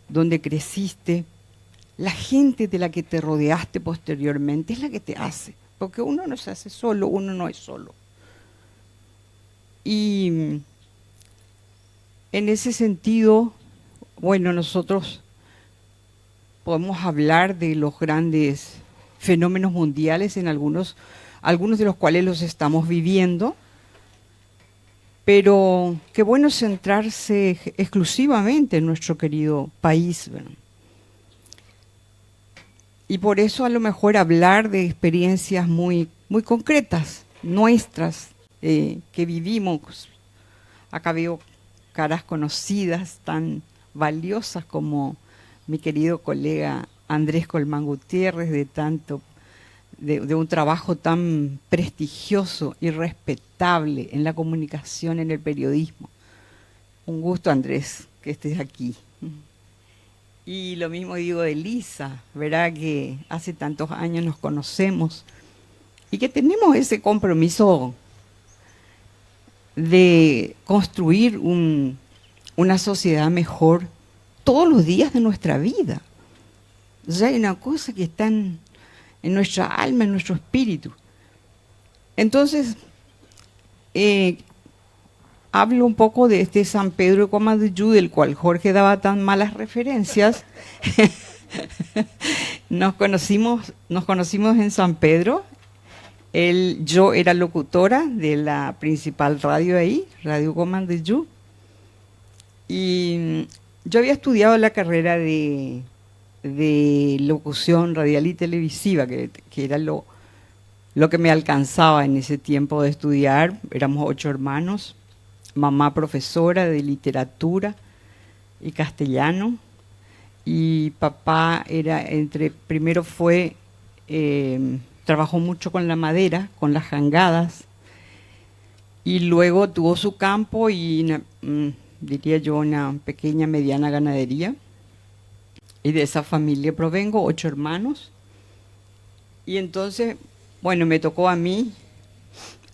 donde creciste. La gente de la que te rodeaste posteriormente es la que te hace, porque uno no se hace solo, uno no es solo. Y en ese sentido, bueno, nosotros podemos hablar de los grandes fenómenos mundiales, en algunos de los cuales los estamos viviendo, pero qué bueno centrarse exclusivamente en nuestro querido país. Bueno, Y por eso a lo mejor hablar de experiencias muy, muy concretas, nuestras, que vivimos. Acá veo caras conocidas, tan valiosas como mi querido colega Andrés Colmán Gutiérrez, de un trabajo tan prestigioso y respetable en la comunicación, en el periodismo. Un gusto, Andrés, que estés aquí. Y lo mismo digo de Lisa, verá que hace tantos años nos conocemos y que tenemos ese compromiso de construir una sociedad mejor todos los días de nuestra vida. O sea, hay una cosa que está en nuestra alma, en nuestro espíritu. Entonces, hablo un poco de este San Pedro de Comaduyú, del cual Jorge daba tan malas referencias. Nos conocimos en San Pedro. Yo era locutora de la principal radio ahí, Radio Comaduyú. Y yo había estudiado la carrera de locución radial y televisiva, que era lo que me alcanzaba en ese tiempo de estudiar. Éramos 8 hermanos, mamá profesora de literatura y castellano, y papá primero trabajó mucho con la madera, con las jangadas, y luego tuvo su campo y diría yo una pequeña, mediana ganadería. Y de esa familia provengo, 8 hermanos. Y entonces, bueno, me tocó a mí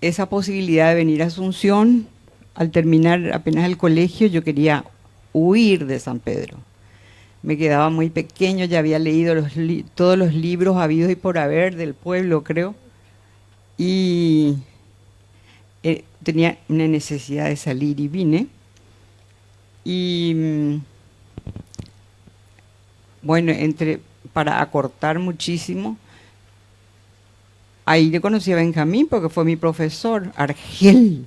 esa posibilidad de venir a Asunción. Al terminar apenas el colegio, yo quería huir de San Pedro. Me quedaba muy pequeño, ya había leído todos los libros habidos y por haber del pueblo, creo. Y tenía una necesidad de salir y vine. Y bueno, para acortar muchísimo, ahí le conocí a Benjamín porque fue mi profesor, Argel,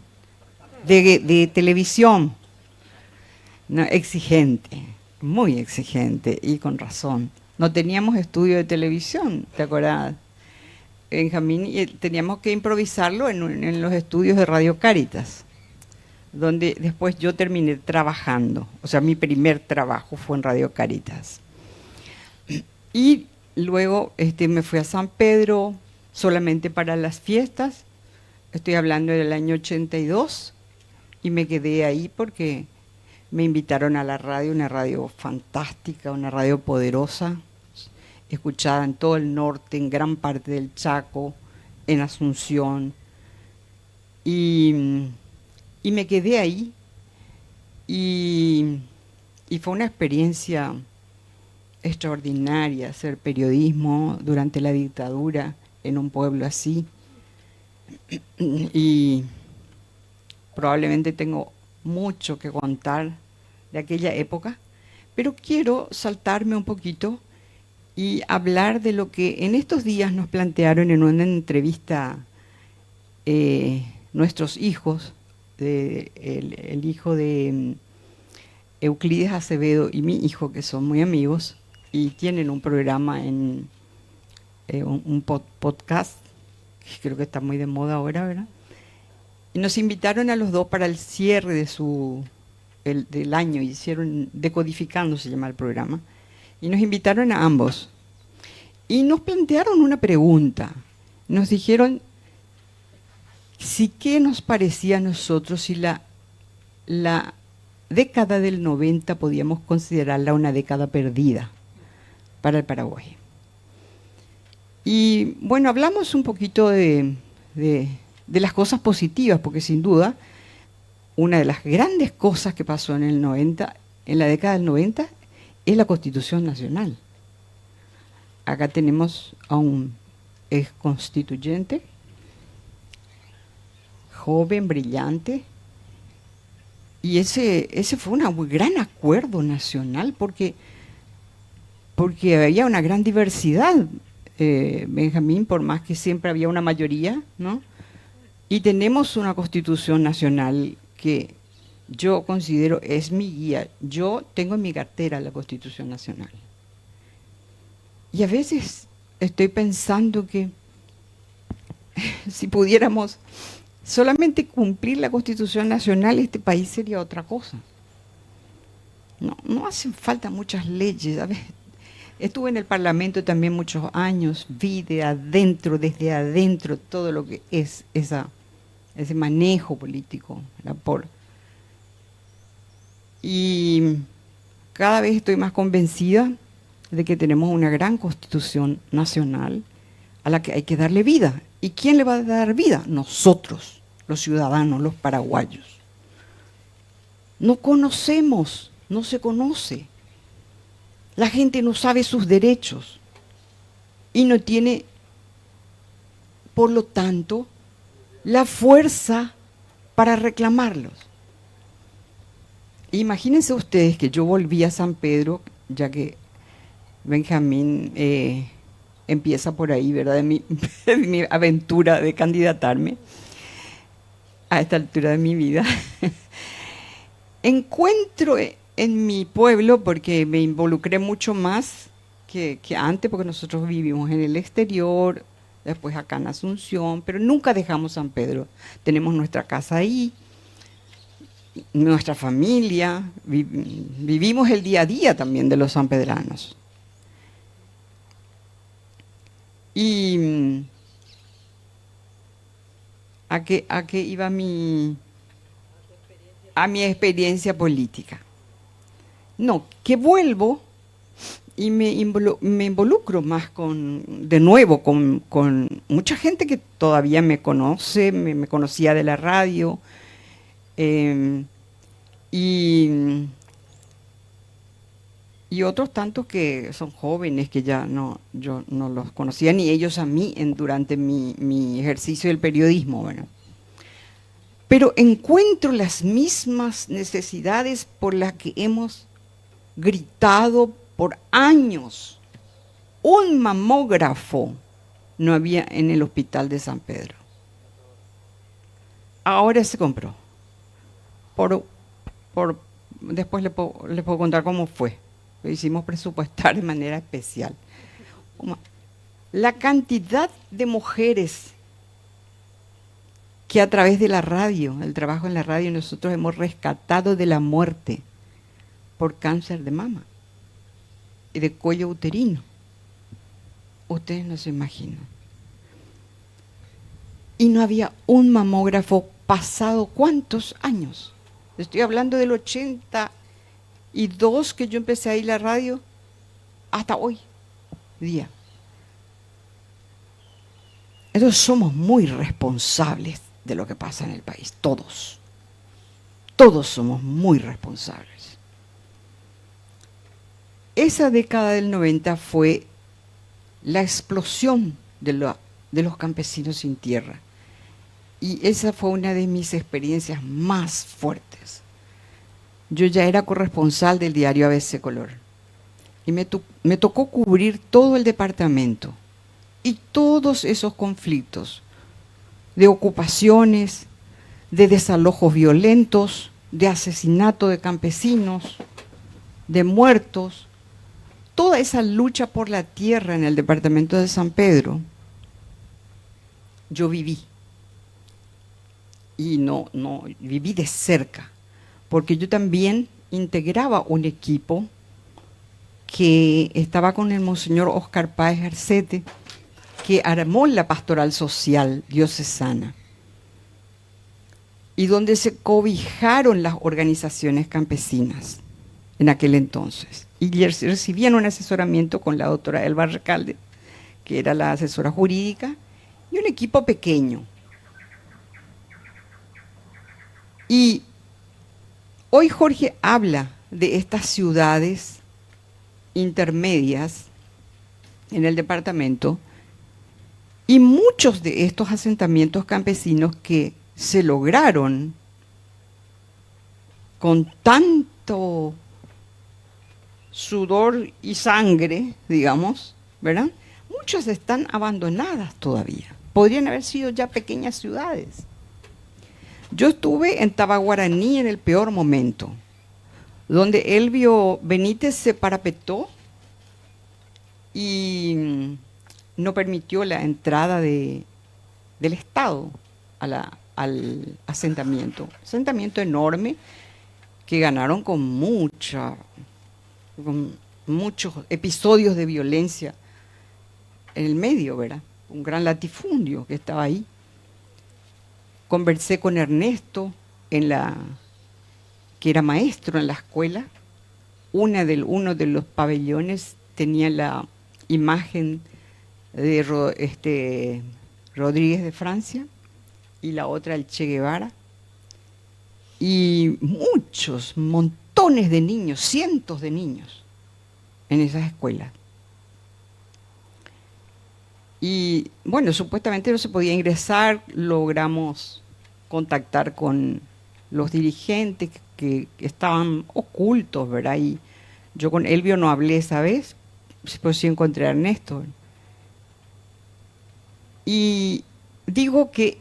de televisión. No, exigente, muy exigente, y con razón. No teníamos estudio de televisión, ¿te acuerdas, Benjamín? Y teníamos que improvisarlo en los estudios de Radio Cáritas, donde después yo terminé trabajando. O sea, mi primer trabajo fue en Radio Cáritas. Y luego me fui a San Pedro solamente para las fiestas. Estoy hablando del año 82, y me quedé ahí porque me invitaron a la radio, una radio fantástica, una radio poderosa, escuchada en todo el norte, en gran parte del Chaco, en Asunción. Y me quedé ahí, y fue una experiencia extraordinaria hacer periodismo durante la dictadura en un pueblo así. Y probablemente tengo mucho que contar de aquella época, pero quiero saltarme un poquito y hablar de lo que en estos días nos plantearon en una entrevista nuestros hijos, el hijo de Euclides Acevedo y mi hijo, que son muy amigos, y tienen un programa en un podcast, que creo que está muy de moda ahora, ¿verdad? Y nos invitaron a los dos para el cierre del año, hicieron Decodificando, se llama el programa, y nos invitaron a ambos. Y nos plantearon una pregunta, nos dijeron si qué nos parecía a nosotros si la década del 90 podíamos considerarla una década perdida para el Paraguay. Y bueno, hablamos un poquito de las cosas positivas, porque sin duda una de las grandes cosas que pasó en la década del 90, es la Constitución Nacional. Acá tenemos a un ex constituyente, joven, brillante, y ese fue un gran acuerdo nacional, porque había una gran diversidad, Benjamín, por más que siempre había una mayoría, ¿no? Y tenemos una Constitución Nacional que yo considero es mi guía. Yo tengo en mi cartera la Constitución Nacional. Y a veces estoy pensando que si pudiéramos solamente cumplir la Constitución Nacional, este país sería otra cosa. No hacen falta muchas leyes. A ver, estuve en el Parlamento también muchos años, vi desde adentro, todo lo que es ese manejo político. Y cada vez estoy más convencida de que tenemos una gran Constitución Nacional a la que hay que darle vida. ¿Y quién le va a dar vida? Nosotros, los ciudadanos, los paraguayos. No conocemos, no se conoce. La gente no sabe sus derechos y no tiene, por lo tanto, la fuerza para reclamarlos. Imagínense ustedes que yo volví a San Pedro, ya que Benjamín empieza por ahí, ¿verdad? De mi aventura de candidatarme a esta altura de mi vida. Encuentro en mi pueblo, porque me involucré mucho más que antes, porque nosotros vivimos en el exterior, después acá en Asunción, pero nunca dejamos San Pedro. Tenemos nuestra casa ahí, nuestra familia, vivimos el día a día también de los sanpedranos. ¿Y a qué iba a mi experiencia política? No, que vuelvo y me involucro más de nuevo con mucha gente que todavía me conoce, me conocía de la radio, y otros tantos que son jóvenes que ya yo no los conocía ni ellos a mí durante mi ejercicio del periodismo, bueno. Pero encuentro las mismas necesidades por las que hemos gritado por años. Un mamógrafo no había en el hospital de San Pedro. Ahora se compró. Después les puedo contar cómo fue. Lo hicimos presupuestar de manera especial. La cantidad de mujeres que a través de la radio, el trabajo en la radio, nosotros hemos rescatado de la muerte por cáncer de mama y de cuello uterino. Ustedes no se imaginan. Y no había un mamógrafo pasado ¿cuántos años? Estoy hablando del 82 que yo empecé a ir a la radio hasta hoy día. Entonces somos muy responsables de lo que pasa en el país, todos. Todos somos muy responsables. Esa década del 90 fue la explosión de los campesinos sin tierra. Y esa fue una de mis experiencias más fuertes. Yo ya era corresponsal del diario ABC Color. Y me tocó cubrir todo el departamento. Y todos esos conflictos de ocupaciones, de desalojos violentos, de asesinato de campesinos, de muertos, toda esa lucha por la tierra en el departamento de San Pedro, yo viví. Y no viví de cerca, porque yo también integraba un equipo que estaba con el monseñor Oscar Páez Arcete, que armó la pastoral social diocesana y donde se cobijaron las organizaciones campesinas en aquel entonces. Y recibían un asesoramiento con la doctora Elba Recalde, que era la asesora jurídica, y un equipo pequeño. Y hoy Jorge habla de estas ciudades intermedias en el departamento y muchos de estos asentamientos campesinos que se lograron con tanto sudor y sangre, digamos, ¿verdad? Muchas están abandonadas todavía. Podrían haber sido ya pequeñas ciudades. Yo estuve en Tabaguaraní en el peor momento, donde Elvio Benítez se parapetó y no permitió la entrada del Estado al asentamiento. Asentamiento enorme que ganaron con muchos episodios de violencia en el medio, ¿verdad? Un gran latifundio que estaba ahí. Conversé con Ernesto, que era maestro en la escuela. Uno de los pabellones tenía la imagen de Rodríguez de Francia y la otra el Che Guevara. Y montones de niños, cientos de niños en esas escuelas. Y bueno, supuestamente no se podía ingresar, llegamos contactar con los dirigentes que estaban ocultos, ¿verdad? Y yo con Elvio no hablé esa vez, pues sí encontré a Ernesto. Y digo que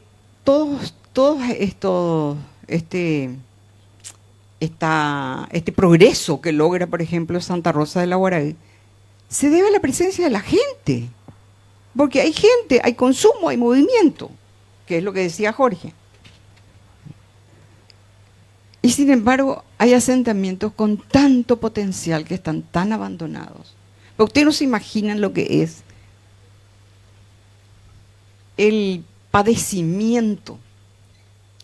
este progreso que logra, por ejemplo, Santa Rosa de la Guaraí, se debe a la presencia de la gente. Porque hay gente, hay consumo, hay movimiento, que es lo que decía Jorge. Y sin embargo, hay asentamientos con tanto potencial que están tan abandonados. Pero ustedes no se imaginan lo que es el padecimiento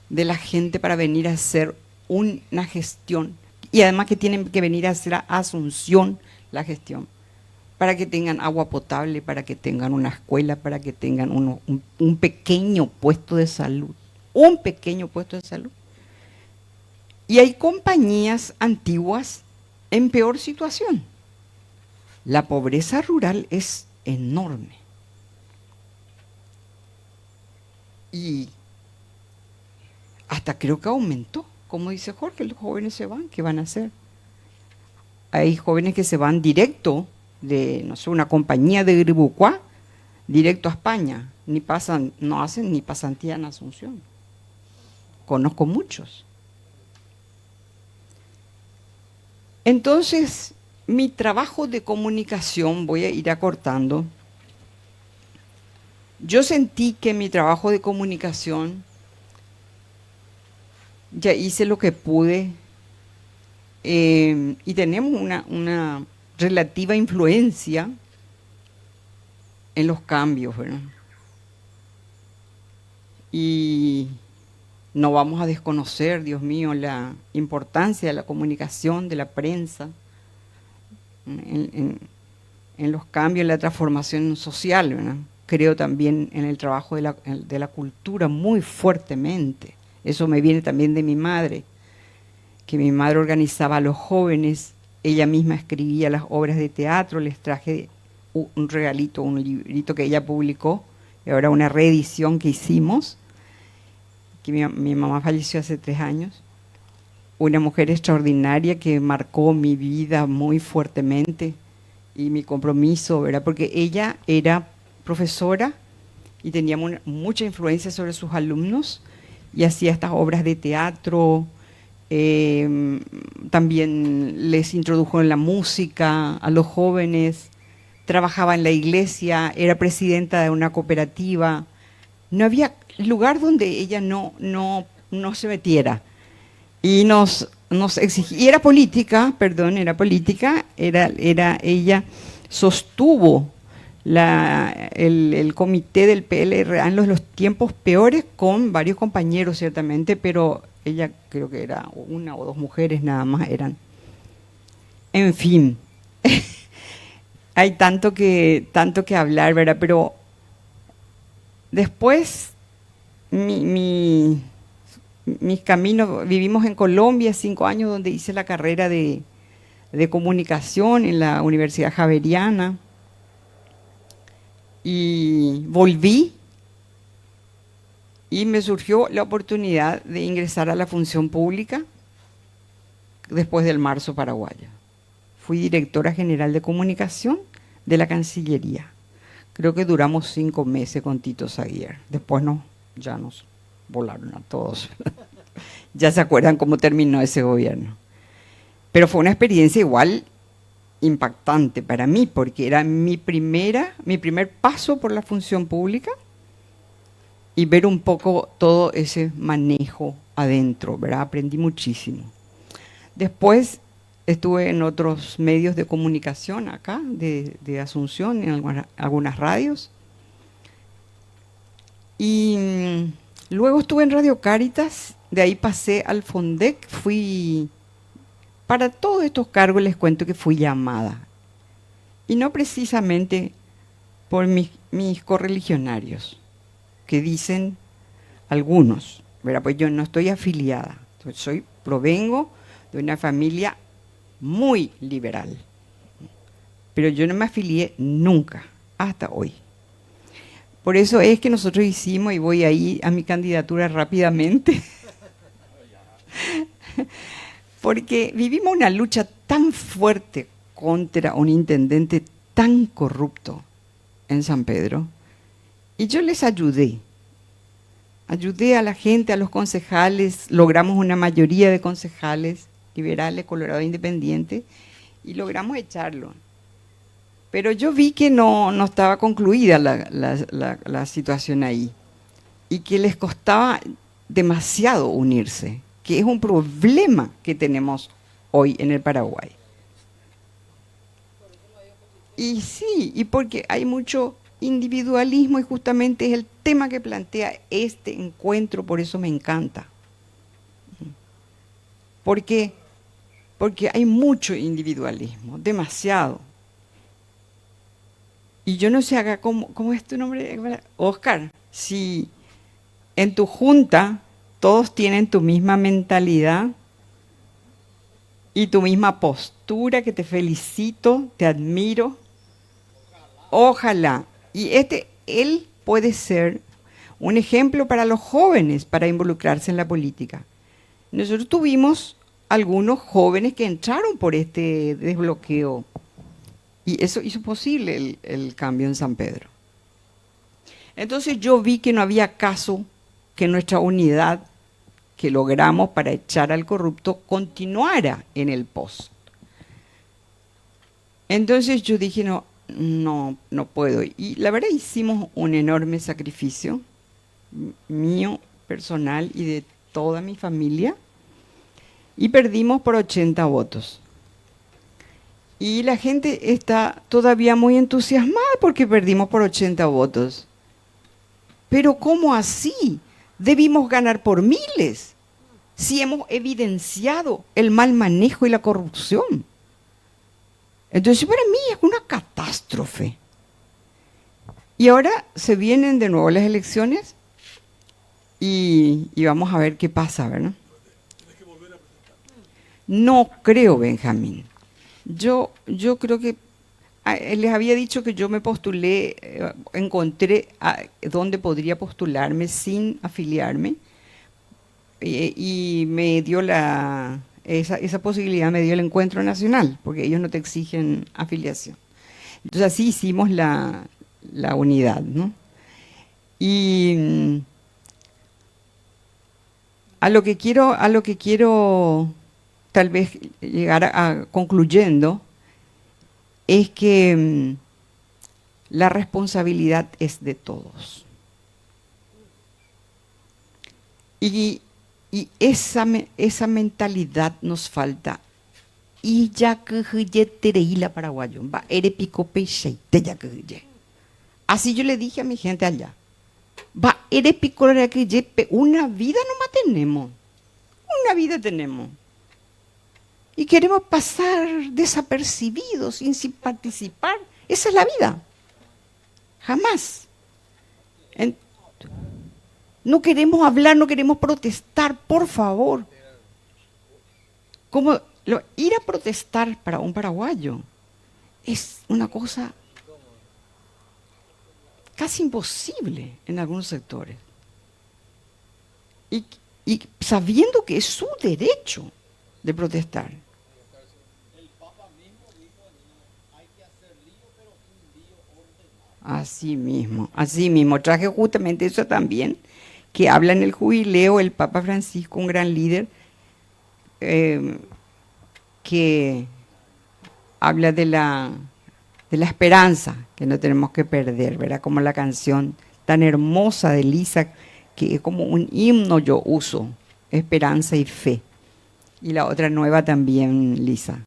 de la gente para venir a hacer una gestión. Y además que tienen que venir a hacer a Asunción la gestión. Para que tengan agua potable, para que tengan una escuela, para que tengan un pequeño puesto de salud. Un pequeño puesto de salud. Y hay compañías antiguas en peor situación. La pobreza rural es enorme. Y hasta creo que aumentó. Como dice Jorge, los jóvenes se van, ¿qué van a hacer? Hay jóvenes que se van directo de, no sé, una compañía de Gribucuá, directo a España. No hacen ni pasantía en Asunción. Conozco muchos. Entonces, mi trabajo de comunicación, voy a ir acortando. Yo sentí que mi trabajo de comunicación ya hice lo que pude y tenemos una relativa influencia en los cambios, ¿verdad? Y no vamos a desconocer, Dios mío, la importancia de la comunicación, de la prensa, en los cambios, en la transformación social, ¿verdad? Creo también en el trabajo de la cultura muy fuertemente. Eso me viene también de mi madre, que mi madre organizaba a los jóvenes, ella misma escribía las obras de teatro, les traje un regalito, un librito que ella publicó, y ahora una reedición que hicimos, que mi mamá falleció hace 3 años, una mujer extraordinaria que marcó mi vida muy fuertemente y mi compromiso, ¿verdad? Porque ella era profesora y tenía mucha influencia sobre sus alumnos y hacía estas obras de teatro, también les introdujo en la música a los jóvenes, trabajaba en la iglesia, era presidenta de una cooperativa. No había lugar donde ella no se metiera. Y nos exigía, y era política, ella sostuvo el comité del PLRA en los tiempos peores con varios compañeros ciertamente, pero ella creo que era 1 o 2 mujeres nada más eran. En fin, hay tanto que hablar, ¿verdad? Pero después mis caminos, vivimos en Colombia 5 años donde hice la carrera de comunicación en la Universidad Javeriana y volví y me surgió la oportunidad de ingresar a la función pública después del marzo paraguayo. Fui directora general de comunicación de la Cancillería. Creo que duramos 5 meses con Tito Saguier. Después ya nos volaron a todos. Ya se acuerdan cómo terminó ese gobierno. Pero fue una experiencia igual impactante para mí, porque era mi primer paso por la función pública y ver un poco todo ese manejo adentro, ¿verdad? Aprendí muchísimo. Después estuve en otros medios de comunicación acá, de Asunción, en algunas radios. Y luego estuve en Radio Cáritas, de ahí pasé al Fondec, para todos estos cargos les cuento que fui llamada. Y no precisamente por mis correligionarios, que dicen algunos, ¿verdad? Pues yo no estoy afiliada, provengo de una familia muy liberal, pero yo no me afilié nunca, hasta hoy. Por eso es que nosotros hicimos, y voy ahí a mi candidatura rápidamente, porque vivimos una lucha tan fuerte contra un intendente tan corrupto en San Pedro, y yo les ayudé a la gente, a los concejales, logramos una mayoría de concejales liberales, Colorado Independiente, y logramos echarlo. Pero yo vi que no estaba concluida la situación ahí, y que les costaba demasiado unirse, que es un problema que tenemos hoy en el Paraguay. Y sí, y porque hay mucho individualismo, y justamente es el tema que plantea este encuentro, por eso me encanta. Porque hay mucho individualismo, demasiado. Y yo no sé acá, ¿cómo es tu nombre, Oscar? Si en tu junta todos tienen tu misma mentalidad y tu misma postura, que te felicito, te admiro. Ojalá. Y él puede ser un ejemplo para los jóvenes para involucrarse en la política. Nosotros tuvimos algunos jóvenes que entraron por este desbloqueo, y eso hizo posible el cambio en San Pedro. Entonces yo vi que no había caso que nuestra unidad que logramos para echar al corrupto continuara en el post. Entonces yo dije, no puedo. Y la verdad hicimos un enorme sacrificio mío, personal, y de toda mi familia, y perdimos por 80 votos. Y la gente está todavía muy entusiasmada porque perdimos por 80 votos. Pero ¿cómo así? Debimos ganar por miles, si hemos evidenciado el mal manejo y la corrupción. Entonces para mí es una catástrofe. Y ahora se vienen de nuevo las elecciones y vamos a ver qué pasa, ¿verdad? No creo, Benjamín. Yo creo que les había dicho que yo me postulé, encontré dónde podría postularme sin afiliarme, y me dio esa posibilidad, me dio el Encuentro Nacional, porque ellos no te exigen afiliación. Entonces así hicimos la unidad, ¿no? Y a lo que quiero tal vez llegar a concluyendo es que la responsabilidad es de todos. Y esa mentalidad nos falta. Y ya que la paraguayo, va pico peixeite ya que. Así yo le dije a mi gente allá. Va pico una vida nomás tenemos. Una vida tenemos. Y queremos pasar desapercibidos, sin participar. Esa es la vida. Jamás. No queremos hablar, no queremos protestar, por favor. Ir a protestar para un paraguayo es una cosa casi imposible en algunos sectores. Y sabiendo que es su derecho de protestar. Así mismo. Traje justamente eso también, que habla en el jubileo el Papa Francisco, un gran líder, que habla de la esperanza que no tenemos que perder, ¿verdad? Como la canción tan hermosa de Lisa, que es como un himno yo uso, esperanza y fe. Y la otra nueva también, Lisa.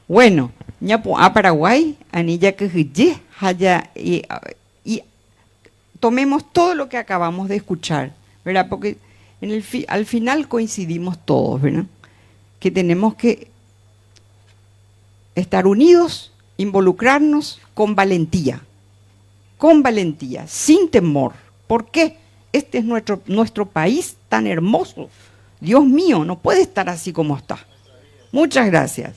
Bueno, ñapo a Paraguay, anilla que haya y tomemos todo lo que acabamos de escuchar, ¿verdad? Porque al final coincidimos todos, ¿verdad? Que tenemos que estar unidos, involucrarnos con valentía, sin temor. ¿Por qué? Este es nuestro país tan hermoso. Dios mío, no puede estar así como está. Muchas gracias.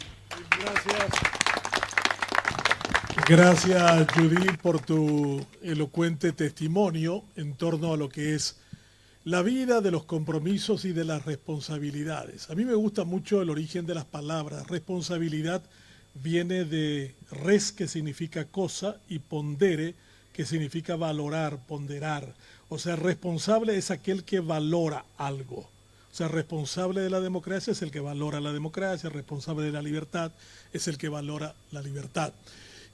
Gracias, Judith, por tu elocuente testimonio en torno a lo que es la vida, de los compromisos y de las responsabilidades. A mí me gusta mucho el origen de las palabras. Responsabilidad viene de res, que significa cosa, y pondere, que significa valorar, ponderar. O sea, responsable es aquel que valora algo. O sea, responsable de la democracia es el que valora la democracia, responsable de la libertad es el que valora la libertad.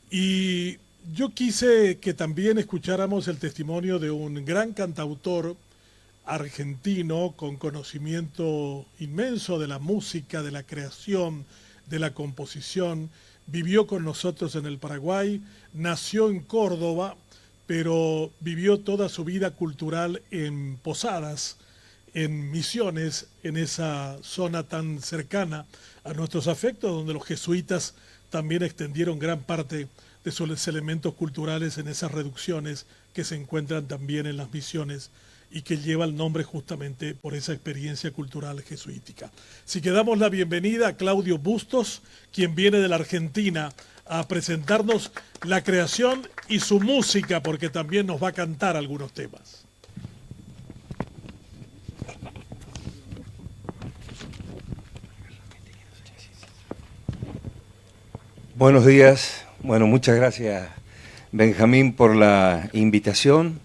Y yo quise que también escucháramos el testimonio de un gran cantautor argentino con conocimiento inmenso de la música, de la creación, de la composición. Vivió con nosotros en el Paraguay, nació en Córdoba, pero vivió toda su vida cultural en Posadas, en Misiones, en esa zona tan cercana a nuestros afectos, donde los jesuitas también extendieron gran parte de sus elementos culturales en esas reducciones que se encuentran también en las misiones y que lleva el nombre justamente por esa experiencia cultural jesuítica. Así que damos la bienvenida a Claudio Bustos, quien viene de la Argentina a presentarnos la creación y su música, porque también nos va a cantar algunos temas. Buenos días. Bueno, muchas gracias, Benjamín, por la invitación.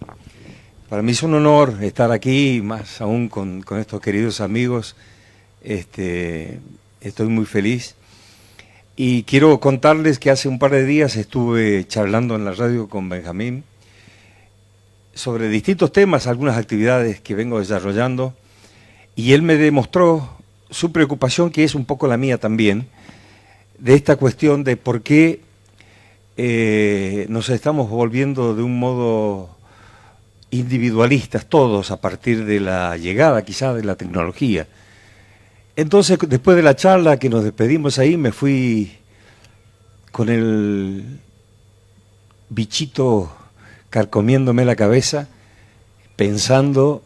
Para mí es un honor estar aquí, más aún con estos queridos amigos. Estoy muy feliz. Y quiero contarles que hace un par de días estuve charlando en la radio con Benjamín sobre distintos temas, algunas actividades que vengo desarrollando, y él me demostró su preocupación, que es un poco la mía también, de esta cuestión de por qué nos estamos volviendo de un modo individualistas todos a partir de la llegada quizá de la tecnología. Entonces, después de la charla que nos despedimos ahí, me fui con el bichito carcomiéndome la cabeza, pensando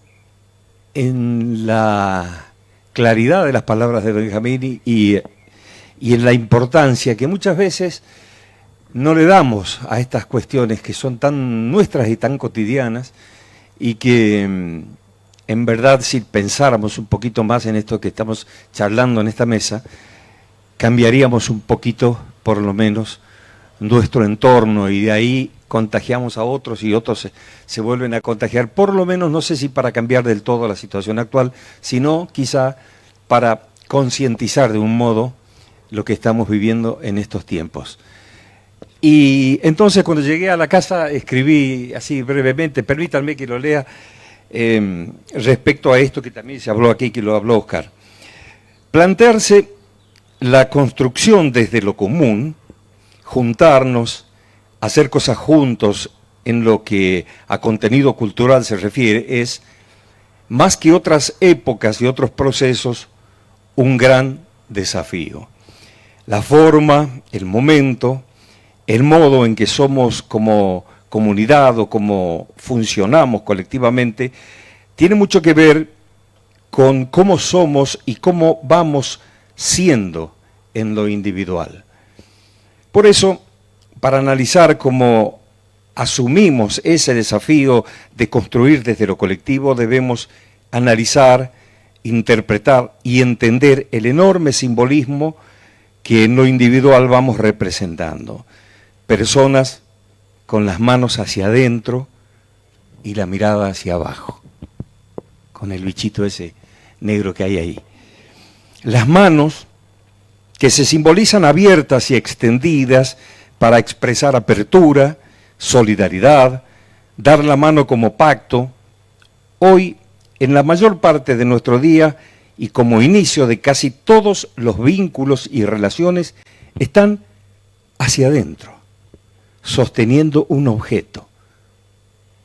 en la claridad de las palabras de Benjamín y en la importancia que muchas veces no le damos a estas cuestiones que son tan nuestras y tan cotidianas, y que en verdad, si pensáramos un poquito más en esto que estamos charlando en esta mesa, cambiaríamos un poquito, por lo menos, nuestro entorno, y de ahí contagiamos a otros y otros se vuelven a contagiar, por lo menos, no sé si para cambiar del todo la situación actual, sino quizá para concientizar de un modo lo que estamos viviendo en estos tiempos. Y entonces, cuando llegué a la casa, escribí así brevemente, permítanme que lo lea, respecto a esto que también se habló aquí, que lo habló Oscar. Plantearse la construcción desde lo común, juntarnos, hacer cosas juntos en lo que a contenido cultural se refiere, es, más que otras épocas y otros procesos, un gran desafío. La forma, el momento, el modo en que somos como comunidad o como funcionamos colectivamente, tiene mucho que ver con cómo somos y cómo vamos siendo en lo individual. Por eso, para analizar cómo asumimos ese desafío de construir desde lo colectivo, debemos analizar, interpretar y entender el enorme simbolismo que en lo individual vamos representando. Personas con las manos hacia adentro y la mirada hacia abajo, con el bichito ese negro que hay ahí. Las manos que se simbolizan abiertas y extendidas para expresar apertura, solidaridad, dar la mano como pacto, hoy, en la mayor parte de nuestro día y como inicio de casi todos los vínculos y relaciones, están hacia adentro, sosteniendo un objeto,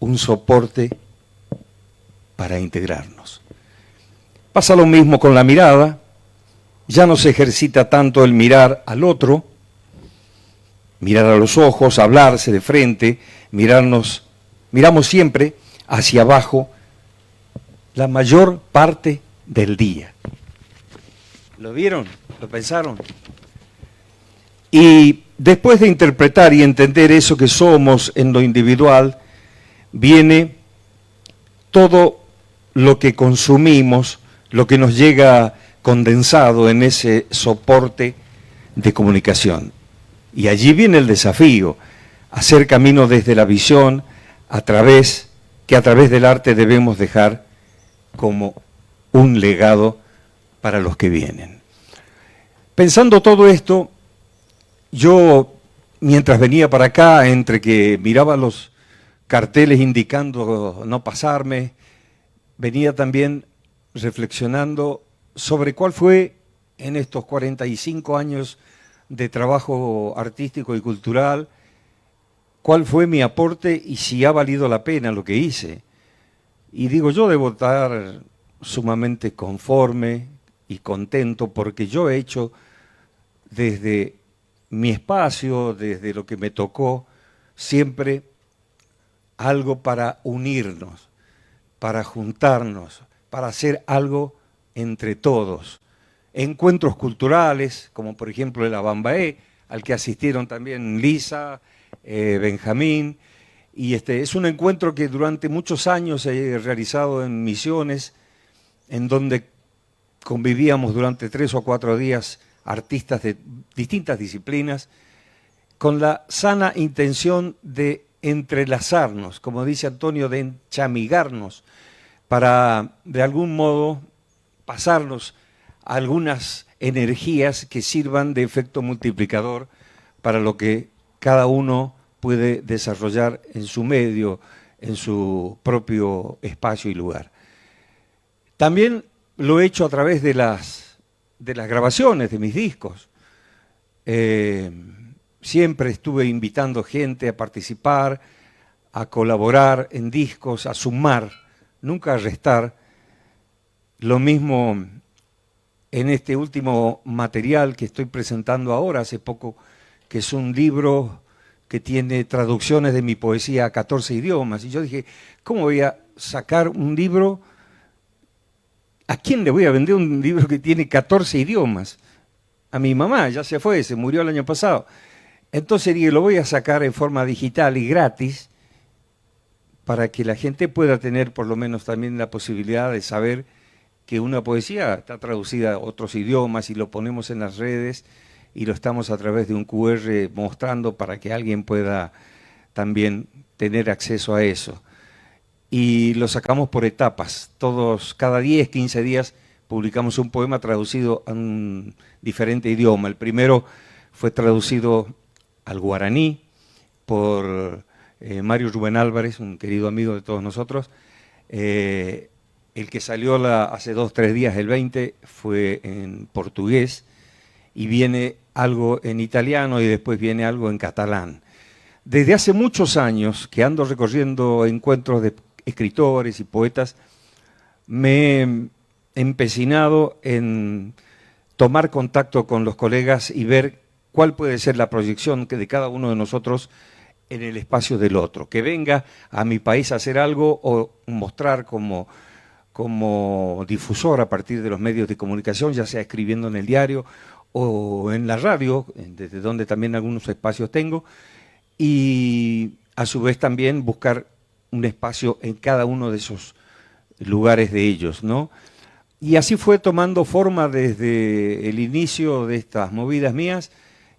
un soporte para integrarnos. Pasa lo mismo con la mirada, ya no se ejercita tanto el mirar al otro, mirar a los ojos, hablarse de frente, miramos siempre hacia abajo la mayor parte del día. ¿Lo vieron? ¿Lo pensaron? Y después de interpretar y entender eso que somos en lo individual, viene todo lo que consumimos, lo que nos llega condensado en ese soporte de comunicación. Y allí viene el desafío, hacer camino desde la visión, a través del arte debemos dejar como un legado para los que vienen. Pensando todo esto, yo, mientras venía para acá, entre que miraba los carteles indicando no pasarme, venía también reflexionando sobre cuál fue en estos 45 años de trabajo artístico y cultural, cuál fue mi aporte y si ha valido la pena lo que hice. Y digo, yo debo estar sumamente conforme y contento porque yo he hecho desde mi espacio, desde lo que me tocó, siempre algo para unirnos, para juntarnos, para hacer algo entre todos. Encuentros culturales, como por ejemplo el Abambaé, al que asistieron también Lisa, Benjamín, y es un encuentro que durante muchos años he realizado en Misiones, en donde convivíamos durante 3 o 4 días artistas de distintas disciplinas, con la sana intención de entrelazarnos, como dice Antonio, de enchamigarnos, para de algún modo pasarnos algunas energías que sirvan de efecto multiplicador para lo que cada uno puede desarrollar en su medio, en su propio espacio y lugar. También lo he hecho a través de las grabaciones de mis discos. Siempre estuve invitando gente a participar, a colaborar en discos, a sumar, nunca a restar. Lo mismo en este último material que estoy presentando ahora, hace poco, que es un libro que tiene traducciones de mi poesía a 14 idiomas. Y yo dije, ¿cómo voy a sacar un libro? ¿A quién le voy a vender un libro que tiene 14 idiomas? A mi mamá, ya se fue, se murió el año pasado. Entonces dije, lo voy a sacar en forma digital y gratis para que la gente pueda tener por lo menos también la posibilidad de saber que una poesía está traducida a otros idiomas y lo ponemos en las redes y lo estamos a través de un QR mostrando para que alguien pueda también tener acceso a eso. Y lo sacamos por etapas, cada 10, 15 días publicamos un poema traducido a un diferente idioma. El primero fue traducido al guaraní por Mario Rubén Álvarez, un querido amigo de todos nosotros. El que salió hace 2 o 3 días, el 20, fue en portugués y viene algo en italiano y después viene algo en catalán. Desde hace muchos años que ando recorriendo encuentros de escritores y poetas, me he empecinado en tomar contacto con los colegas y ver cuál puede ser la proyección de cada uno de nosotros en el espacio del otro. Que venga a mi país a hacer algo o mostrar como difusor a partir de los medios de comunicación, ya sea escribiendo en el diario o en la radio, desde donde también algunos espacios tengo, y a su vez también buscar un espacio en cada uno de esos lugares de ellos, ¿no? Y así fue tomando forma desde el inicio de estas movidas mías,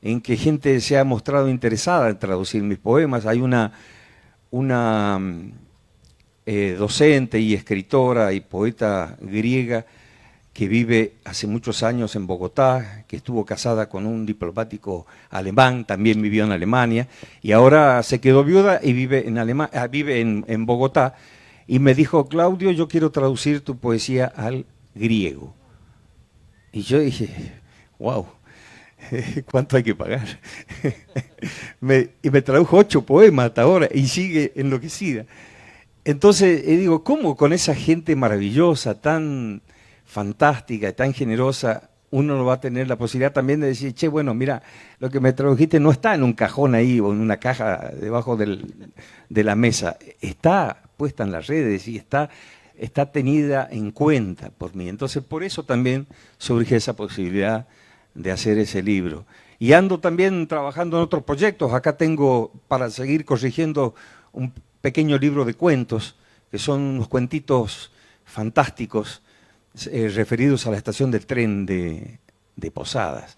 en que gente se ha mostrado interesada en traducir mis poemas. Hay una docente y escritora y poeta griega que vive hace muchos años en Bogotá, que estuvo casada con un diplomático alemán, también vivió en Alemania, y ahora se quedó viuda y vive en Bogotá, y me dijo, Claudio, yo quiero traducir tu poesía al griego. Y yo dije, wow, ¿cuánto hay que pagar? Y me tradujo 8 poemas hasta ahora, y sigue enloquecida. Entonces, digo, ¿cómo con esa gente maravillosa, tan fantástica y tan generosa, uno no va a tener la posibilidad también de decir, che, bueno, mira, lo que me tradujiste no está en un cajón ahí o en una caja debajo de la mesa, está puesta en las redes y está tenida en cuenta por mí. Entonces, por eso también surge esa posibilidad de hacer ese libro. Y ando también trabajando en otros proyectos. Acá tengo, para seguir corrigiendo, un pequeño libro de cuentos, que son unos cuentitos fantásticos, referidos a la estación del tren de Posadas.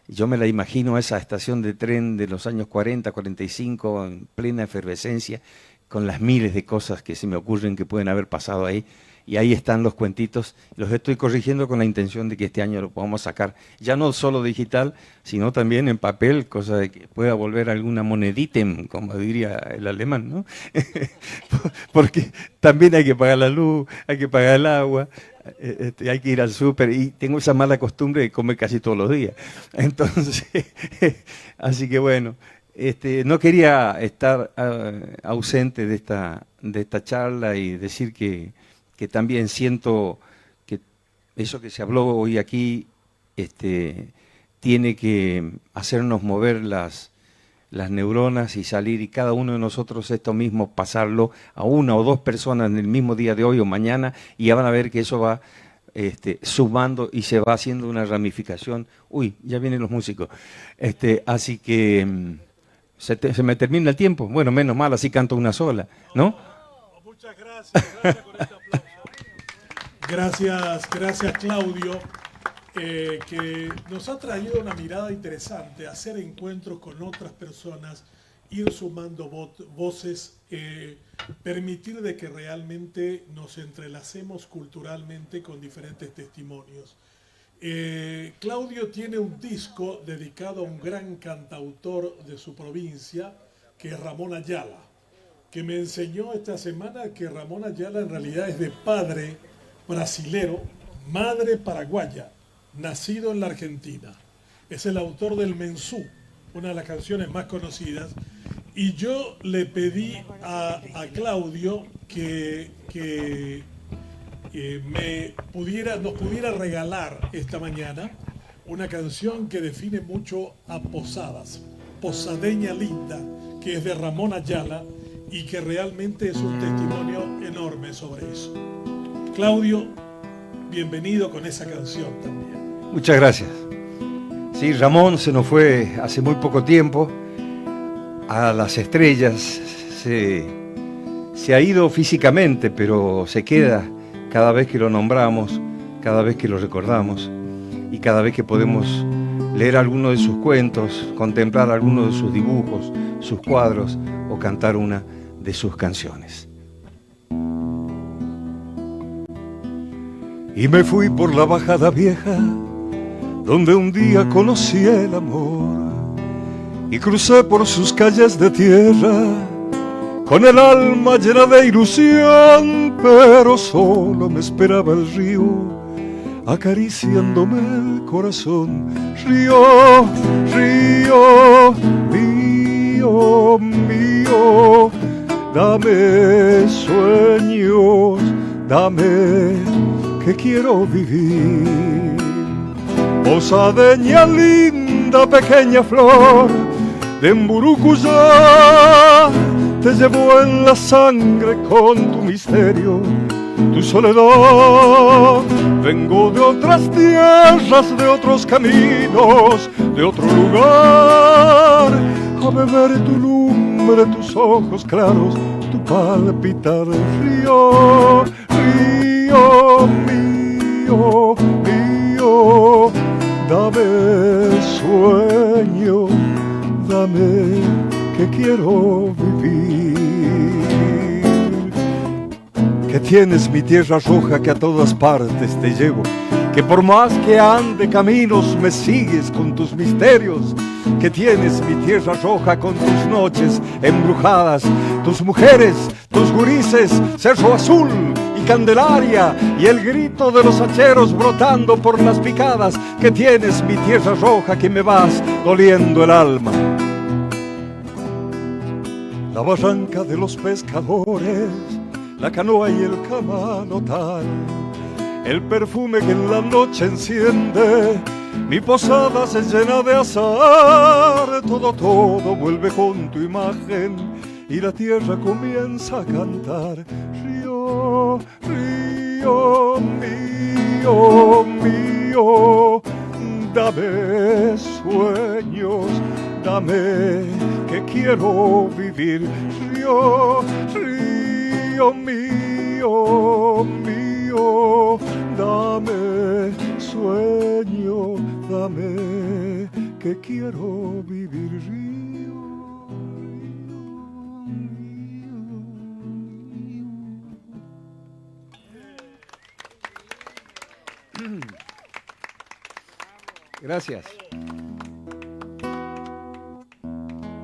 Yo me la imagino esa estación de tren de los años 40, 45, en plena efervescencia, con las miles de cosas que se me ocurren que pueden haber pasado ahí. Y ahí están los cuentitos, los estoy corrigiendo con la intención de que este año lo podamos sacar, ya no solo digital, sino también en papel, cosa de que pueda volver alguna moneditem, como diría el alemán, ¿no? Porque también hay que pagar la luz, hay que pagar el agua, hay que ir al súper, y tengo esa mala costumbre de comer casi todos los días. Entonces, así que bueno, no quería estar ausente de esta charla y decir que también siento que eso que se habló hoy aquí tiene que hacernos mover las neuronas y salir, y cada uno de nosotros esto mismo pasarlo a 1 o 2 personas en el mismo día de hoy o mañana, y ya van a ver que eso va sumando y se va haciendo una ramificación. Uy, ya vienen los músicos. Así que se me termina el tiempo. Bueno, menos mal, así canto una sola, ¿no? Muchas gracias, gracias por este aplauso. Gracias Claudio, que nos ha traído una mirada interesante, hacer encuentros con otras personas, ir sumando voces, permitir de que realmente nos entrelacemos culturalmente con diferentes testimonios. Claudio tiene un disco dedicado a un gran cantautor de su provincia, que es Ramón Ayala, que me enseñó esta semana que Ramón Ayala en realidad es de padre brasilero, madre paraguaya, nacido en la Argentina. Es el autor del Mensú, una de las canciones más conocidas, y yo le pedí a Claudio que nos pudiera regalar esta mañana una canción que define mucho a Posadas, Posadeña Linda, que es de Ramón Ayala, y que realmente es un testimonio enorme sobre eso. Claudio, bienvenido con esa canción también. Muchas gracias. Sí, Ramón se nos fue hace muy poco tiempo a las estrellas, se ha ido físicamente, pero se queda cada vez que lo nombramos, cada vez que lo recordamos, y cada vez que podemos leer alguno de sus cuentos, contemplar alguno de sus dibujos, sus cuadros, o cantar una de sus canciones. Y me fui por la bajada vieja, donde un día conocí el amor, y crucé por sus calles de tierra, con el alma llena de ilusión, pero solo me esperaba el río, acariciándome el corazón. Río, río, mío, mío, dame sueños, dame que quiero vivir. Posadeña linda, pequeña flor de Mburucuyá, te llevo en la sangre con tu misterio, tu soledad. Vengo de otras tierras, de otros caminos, de otro lugar, a beber tu lumbre, tus ojos claros, tu palpitar. Río, río mío, mío, dame sueño, dame que quiero vivir. Que tienes mi tierra roja, que a todas partes te llevo, que por más que ande caminos me sigues con tus misterios, que tienes mi tierra roja con tus noches embrujadas, tus mujeres, tus gurises, Cerro Azul y Candelaria, y el grito de los hacheros brotando por las picadas, que tienes mi tierra roja, que me vas doliendo el alma. La barranca de los pescadores, la canoa y el camalotal, el perfume que en la noche enciende, mi posada se llena de azar, todo vuelve con tu imagen y la tierra comienza a cantar. Río, río mío, mío, dame sueños, dame que quiero vivir. Río, río mío, mío, dame sueño, dame que quiero vivir. Río, río. Gracias.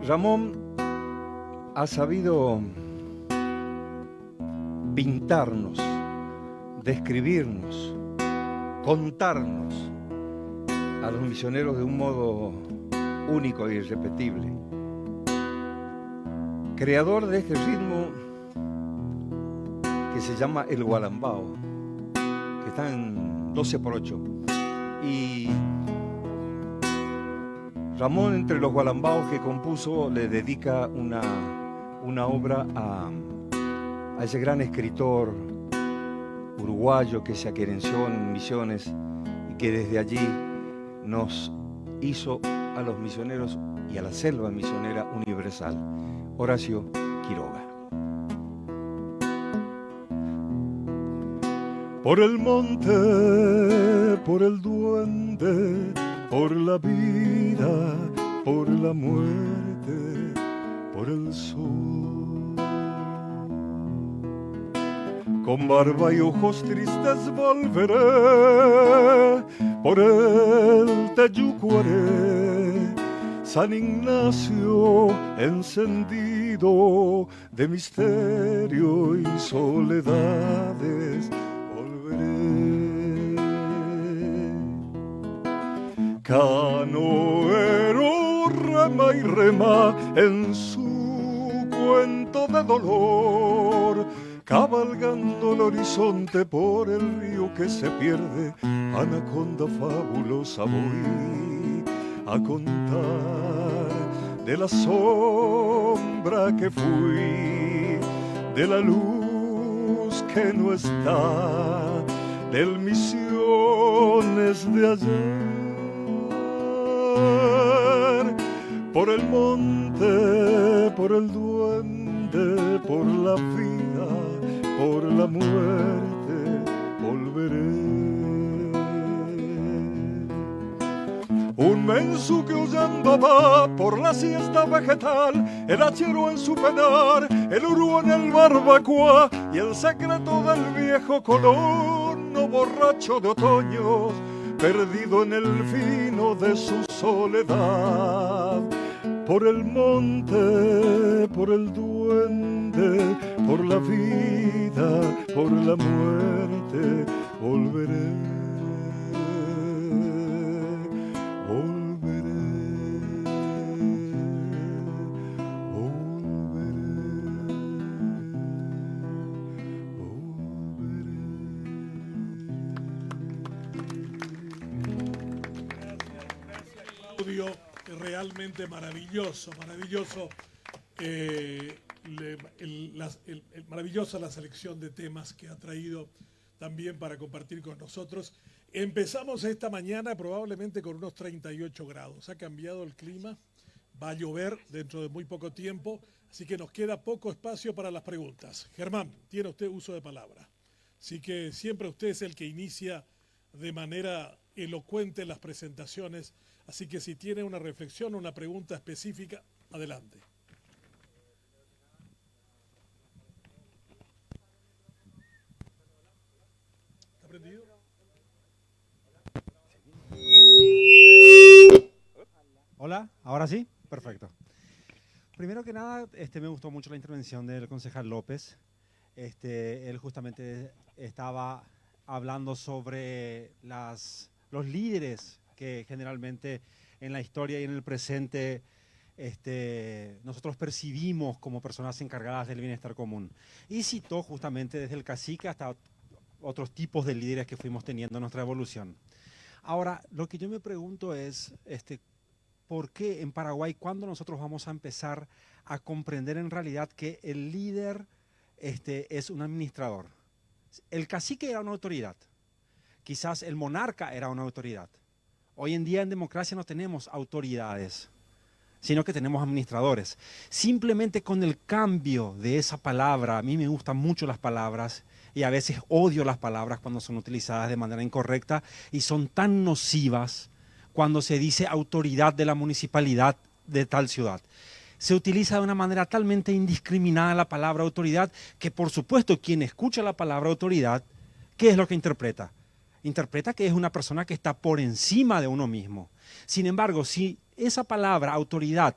Ramón ha sabido pintarnos, describirnos, contarnos a los misioneros de un modo único e irrepetible. Creador de este ritmo que se llama el gualambao, que está en 12/8. Y Ramón, entre los gualambaos que compuso, le dedica una obra a ese gran escritor uruguayo que se aquerenció en Misiones y que desde allí nos hizo a los misioneros y a la selva misionera universal, Horacio Quiroga. Por el monte, por el duende, por la vida, por la muerte, por el sol. Con barba y ojos tristes volveré, por el Teyucuaré, San Ignacio encendido de misterio y soledades, volveré. Canoero rema y rema en su cuento de dolor, cabalgando el horizonte por el río que se pierde, anaconda fabulosa voy a contar de la sombra que fui, de la luz que no está, del Misiones de ayer. Por el monte, por el duende, por la vida, por la muerte, volveré. Un mensu que huyendo va por la siesta vegetal, el hachero en su penar, el urú en el barbacoa y el secreto del viejo colono borracho de otoños, perdido en el vino de su soledad. Por el monte, por el duende, por la vida, por la muerte, volveré, volveré, Claudio, realmente maravilloso, maravilloso, maravillosa la selección de temas que ha traído también para compartir con nosotros. Empezamos esta mañana probablemente con unos 38 grados, ha cambiado el clima, va a llover dentro de muy poco tiempo, así que nos queda poco espacio para las preguntas. Germán, tiene usted uso de palabra, así que siempre usted es el que inicia de manera elocuente las presentaciones, así que si tiene una reflexión o una pregunta específica, adelante. ¿Está prendido? Hola, ¿ahora sí? Perfecto. Primero que nada, me gustó mucho la intervención del concejal López. Él justamente estaba hablando sobre los líderes que generalmente en la historia y en el presente nosotros percibimos como personas encargadas del bienestar común. Y citó justamente desde el cacique hasta otros tipos de líderes que fuimos teniendo en nuestra evolución. Ahora, lo que yo me pregunto es, ¿por qué en Paraguay, cuándo nosotros vamos a empezar a comprender en realidad que el líder es un administrador? El cacique era una autoridad, quizás el monarca era una autoridad. Hoy en día en democracia no tenemos autoridades, sino que tenemos administradores. Simplemente con el cambio de esa palabra, a mí me gustan mucho las palabras y a veces odio las palabras cuando son utilizadas de manera incorrecta y son tan nocivas cuando se dice autoridad de la municipalidad de tal ciudad. Se utiliza de una manera talmente indiscriminada la palabra autoridad que, por supuesto, quien escucha la palabra autoridad, ¿qué es lo que interpreta? Interpreta que es una persona que está por encima de uno mismo. Sin embargo, si esa palabra autoridad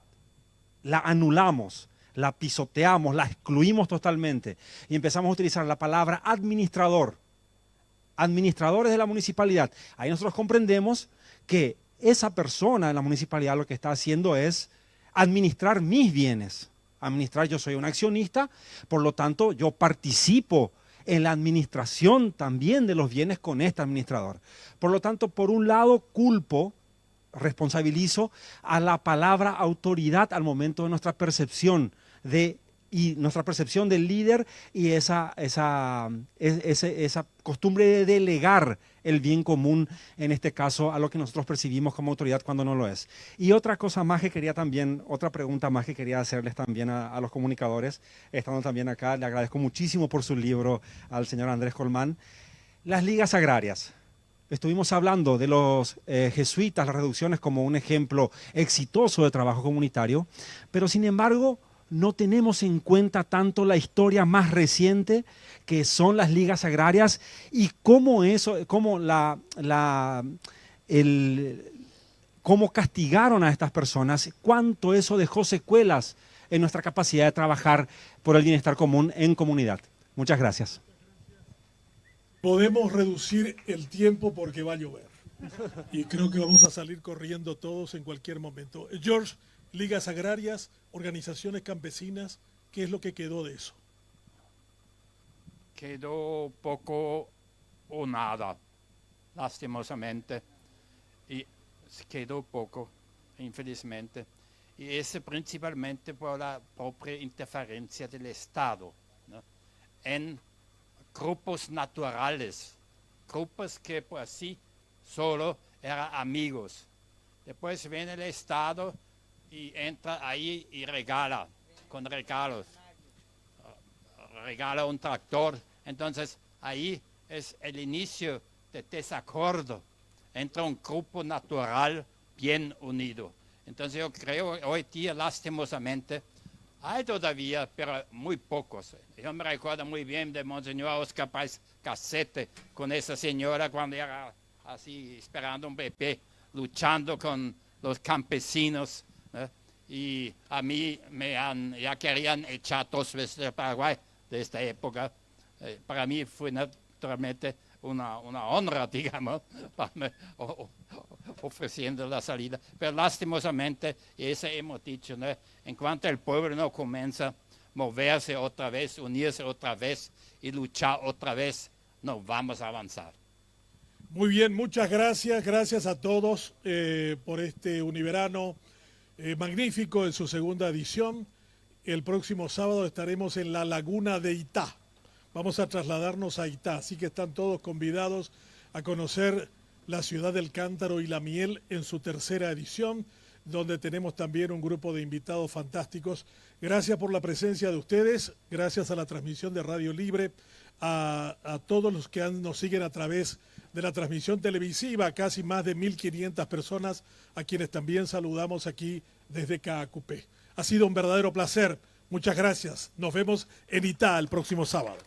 la anulamos, la pisoteamos, la excluimos totalmente y empezamos a utilizar la palabra administrador, administradores de la municipalidad, ahí nosotros comprendemos que esa persona en la municipalidad lo que está haciendo es administrar mis bienes. Administrar, yo soy un accionista, por lo tanto yo participo en la administración también de los bienes con este administrador. Por lo tanto, por un lado culpo, responsabilizo a la palabra autoridad al momento de nuestra percepción del líder y esa costumbre de delegar el bien común, en este caso, a lo que nosotros percibimos como autoridad cuando no lo es. Y otra cosa más que quería también, otra pregunta más que quería hacerles también a los comunicadores, estando también acá, le agradezco muchísimo por su libro al señor Andrés Colmán. Las ligas agrarias. Estuvimos hablando de los jesuitas, las reducciones como un ejemplo exitoso de trabajo comunitario, pero sin embargo no tenemos en cuenta tanto la historia más reciente que son las ligas agrarias y cómo cómo castigaron a estas personas, cuánto eso dejó secuelas en nuestra capacidad de trabajar por el bienestar común en comunidad. Muchas gracias. Podemos reducir el tiempo porque va a llover. Y creo que vamos a salir corriendo todos en cualquier momento. George, ligas agrarias, organizaciones campesinas, ¿qué es lo que quedó de eso? Quedó poco o nada, lastimosamente. Y quedó poco, infelizmente. Y eso principalmente por la propia interferencia del Estado, ¿no? En grupos naturales, grupos que por sí solo eran amigos. Después viene el Estado y entra ahí y regala, con regalos. Regala un tractor. Entonces ahí es el inicio de desacuerdo entre un grupo natural bien unido. Entonces yo creo hoy día, lastimosamente, hay todavía, pero muy pocos. Yo me recuerdo muy bien de Monseñor Oscar Páez Cassette con esa señora cuando era así esperando un bebé, luchando con los campesinos. Y a mí ya querían echar 2 veces de Paraguay de esta época. Para mí fue naturalmente una honra, digamos, ofreciendo la salida. Pero lastimosamente, eso hemos dicho, ¿no? En cuanto el pueblo no comienza a moverse otra vez, unirse otra vez y luchar otra vez, no vamos a avanzar. Muy bien, muchas gracias. Gracias a todos por este Univerano magnífico en su segunda edición. El próximo sábado estaremos en la Laguna de Itá. Vamos a trasladarnos a Itá, así que están todos convidados a conocer la ciudad del cántaro y la miel en su tercera edición, donde tenemos también un grupo de invitados fantásticos. Gracias por la presencia de ustedes, gracias a la transmisión de Radio Libre, a todos los que nos siguen a través de la transmisión televisiva, casi más de 1.500 personas, a quienes también saludamos aquí desde Caacupé. Ha sido un verdadero placer. Muchas gracias. Nos vemos en Itá el próximo sábado.